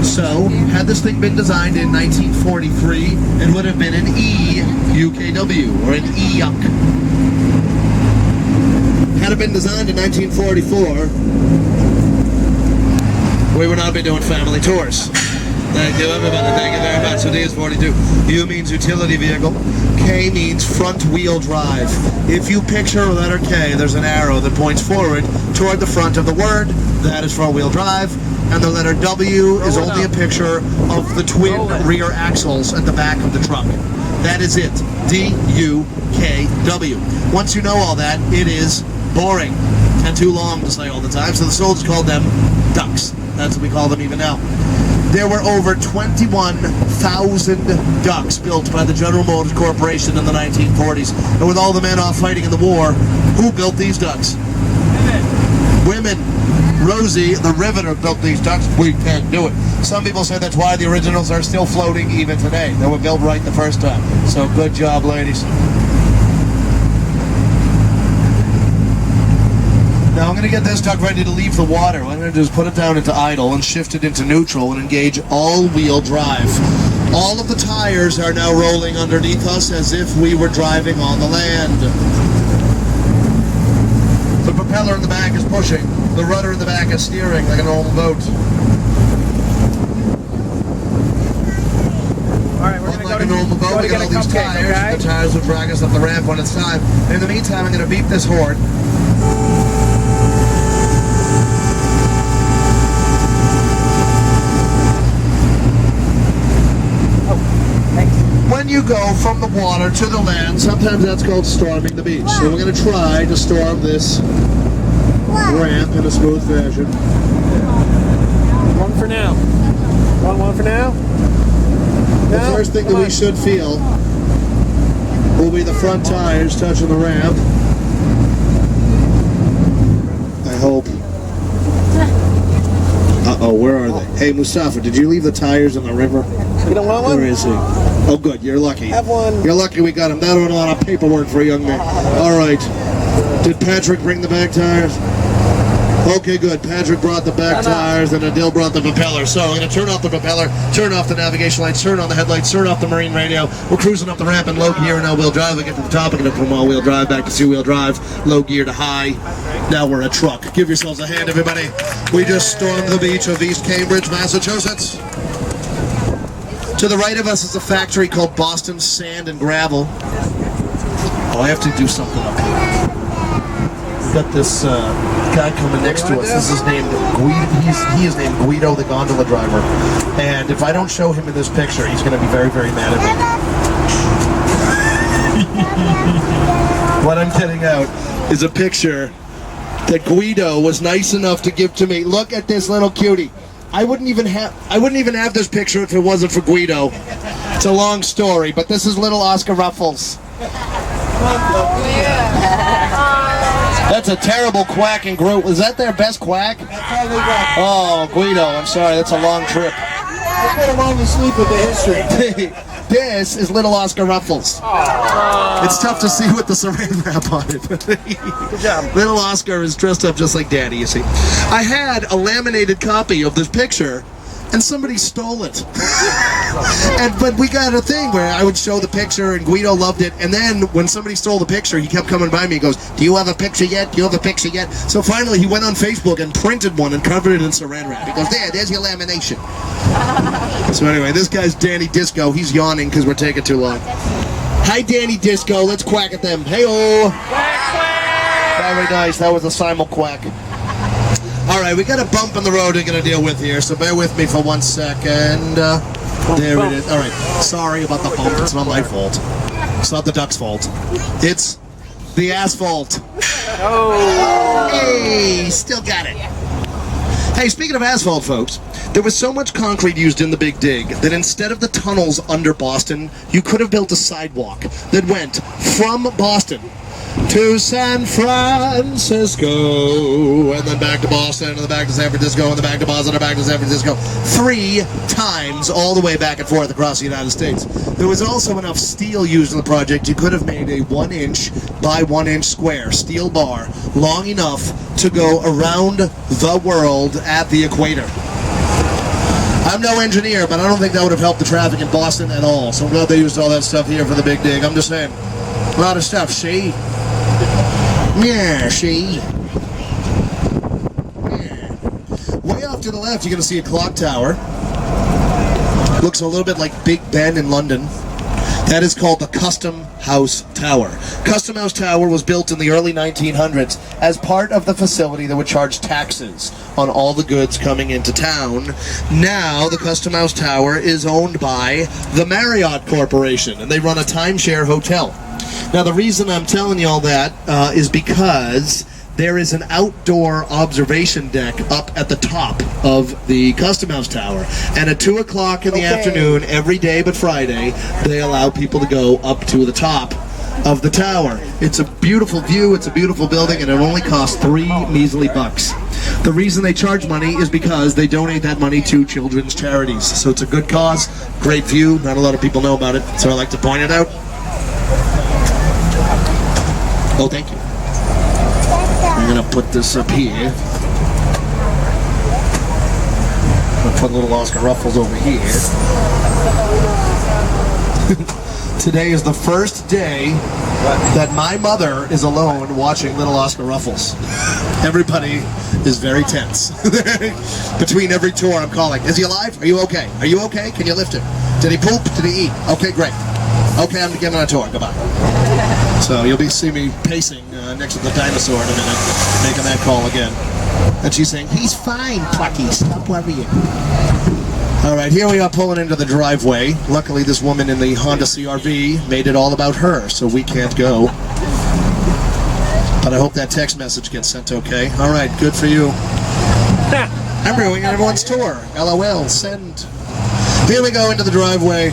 So, had this thing been designed in 1943, it would have been an E, UKW, or an E-Yuck. Had it been designed in 1944, we would not be doing family tours. Thank you, everybody. Thank you very much. So D is 42. U means utility vehicle. K means front wheel drive. If you picture a letter K, there's an arrow that points forward toward the front of the word. That is front wheel drive. And the letter W is only a picture of the twin rear axles at the back of the truck. That is it. D-U-K-W. Once you know all that, it is boring and too long to say all the time. So the soldiers called them ducks. That's what we call them even now. There were over 21,000 ducks built by the General Motors Corporation in the 1940s. And with all the men off fighting in the war, who built these ducks? Women. Rosie, the riveter, built these ducks. We can't do it. Some people say that's why the originals are still floating even today. They were built right the first time. So good job, ladies. Now I'm going to get this duck ready to leave the water. What I'm going to do is put it down into idle and shift it into neutral and engage all-wheel drive. All of the tires are now rolling underneath us as if we were driving on the land. The propeller in the back is pushing. The rudder in the back is steering like a normal boat. while we get all these tires, the tires will drag us up the ramp when it's time. In the meantime, I'm going to beep this horn. When you go from the water to the land, sometimes that's called storming the beach. So we're going to try to storm this ramp in a smooth fashion. One for now. One for now? The first thing that we should feel will be the front tires touching the ramp. I hope. Uh-oh, where are they? Hey, Mustafa, did you leave the tires in the river? You don't want one? Where is he? Oh, good. You're lucky. Have one. You're lucky we got him. That was a lot of paperwork for a young man. All right. Did Patrick bring the back tires? Okay, good. Patrick brought the back tires, and Adil brought the propeller. So I'm going to turn off the propeller, turn off the navigation lights, turn on the headlights, turn off the marine radio. We're cruising up the ramp in low gear and all-wheel drive. We get to the top, and from all-wheel drive back to two-wheel drive, low gear to high. Now we're a truck. Give yourselves a hand, everybody. We just stormed the beach of East Cambridge, Massachusetts. To the right of us is a factory called Boston Sand and Gravel. Oh, I have to do something up here. We've got this guy coming next to us. This is named Guido. He is named Guido, the gondola driver. And if I don't show him in this picture, he's going to be very, very mad at me. What I'm getting out is a picture that Guido was nice enough to give to me. Look at this little cutie. I wouldn't even have this picture if it wasn't for Guido. It's a long story, but this is little Oscar Ruffles. That's a terrible quacking group. Is that their best quack? Oh, Guido, I'm sorry. That's a long trip. I put him on to sleep with the history. This is little Oscar Ruffles. It's tough to see with the saran wrap on it. Good job. Little Oscar is dressed up just like Daddy, you see. I had a laminated copy of this picture, and somebody stole it. But we got a thing where I would show the picture, and Guido loved it, and then when somebody stole the picture, he kept coming by me and goes, "Do you have a picture yet? Do you have a picture yet?" So finally he went on Facebook and printed one and covered it in saran wrap. He goes, there's your lamination. So anyway, this guy's Danny Disco. He's yawning because we're taking too long. Hi, Danny Disco. Let's quack at them. Hey-oh. Very nice. That was a simul quack. All right, we got a bump in the road we're going to deal with here, so bear with me for 1 second. There it is. All right, sorry about the bump. It's not my fault. It's not the duck's fault. It's the asphalt. Oh. Hey, still got it. Hey, speaking of asphalt, folks, there was so much concrete used in the Big Dig that instead of the tunnels under Boston, you could have built a sidewalk that went from Boston to San Francisco, and then back to Boston, and then back to San Francisco, and then back to Boston, and back to San Francisco, 3 times all the way back and forth across the United States. There was also enough steel used in the project, you could have made a 1-inch by 1-inch square steel bar long enough to go around the world at the equator. I'm no engineer, but I don't think that would have helped the traffic in Boston at all, so I'm glad they used all that stuff here for the Big Dig. I'm just saying, a lot of stuff, see? Yeah, see? Yeah. Way off to the left, you're going to see a clock tower. Looks a little bit like Big Ben in London. That is called the Custom House Tower. Custom House Tower was built in the early 1900s as part of the facility that would charge taxes on all the goods coming into town. Now, the Custom House Tower is owned by the Marriott Corporation, and they run a timeshare hotel. Now, the reason I'm telling you all that is because there is an outdoor observation deck up at the top of the Custom House Tower. And at 2 o'clock in the afternoon, every day but Friday, they allow people to go up to the top of the tower. It's a beautiful view, it's a beautiful building, and it only costs $3 measly bucks. The reason they charge money is because they donate that money to children's charities. So it's a good cause, great view, not a lot of people know about it, so I like to point it out. Oh, thank you. I'm going to put this up here. I'm going to put little Oscar Ruffles over here. Today is the first day that my mother is alone watching little Oscar Ruffles. Everybody is very tense. Between every tour I'm calling, is he alive? Are you okay? Are you okay? Can you lift him? Did he poop? Did he eat? Okay, great. Okay, I'm giving a tour. Goodbye. So you'll see me pacing next to the dinosaur in a minute, making that call again. And she's saying, he's fine, Plucky, stop worrying. All right, here we are pulling into the driveway. Luckily, this woman in the Honda CR-V made it all about her, so we can't go. But I hope that text message gets sent okay. All right, good for you. I'm ruining everyone's tour. LOL, send. Here we go into the driveway.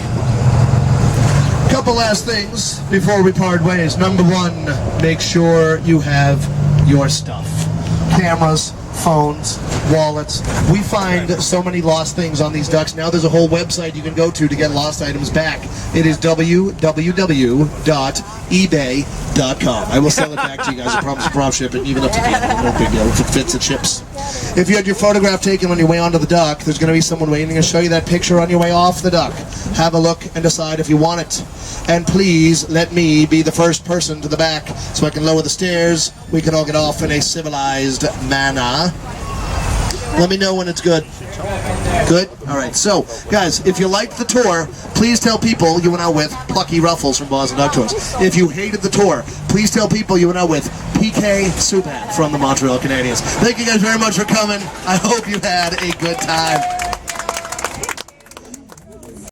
Couple last things before we part ways. Number one, make sure you have your stuff. Cameras, phones, wallets. We find so many lost things on these ducks. Now there's a whole website you can go to get lost items back. It is www.ebay.com. I will sell it back to you guys. I promise to prop ship it, even up to Canada. No big deal. If it fits, it ships. If you had your photograph taken on your way onto the duck, there's going to be someone waiting to show you that picture on your way off the duck. Have a look and decide if you want it. And please let me be the first person to the back so I can lower the stairs. We can all get off in a civilized manner. Let me know when it's good. Good? Alright, so, guys, if you liked the tour, please tell people you went out with Plucky Ruffles from Boston Duck Tours. If you hated the tour, please tell people you went out with PK Subban from the Montreal Canadiens. Thank you guys very much for coming. I hope you had a good time.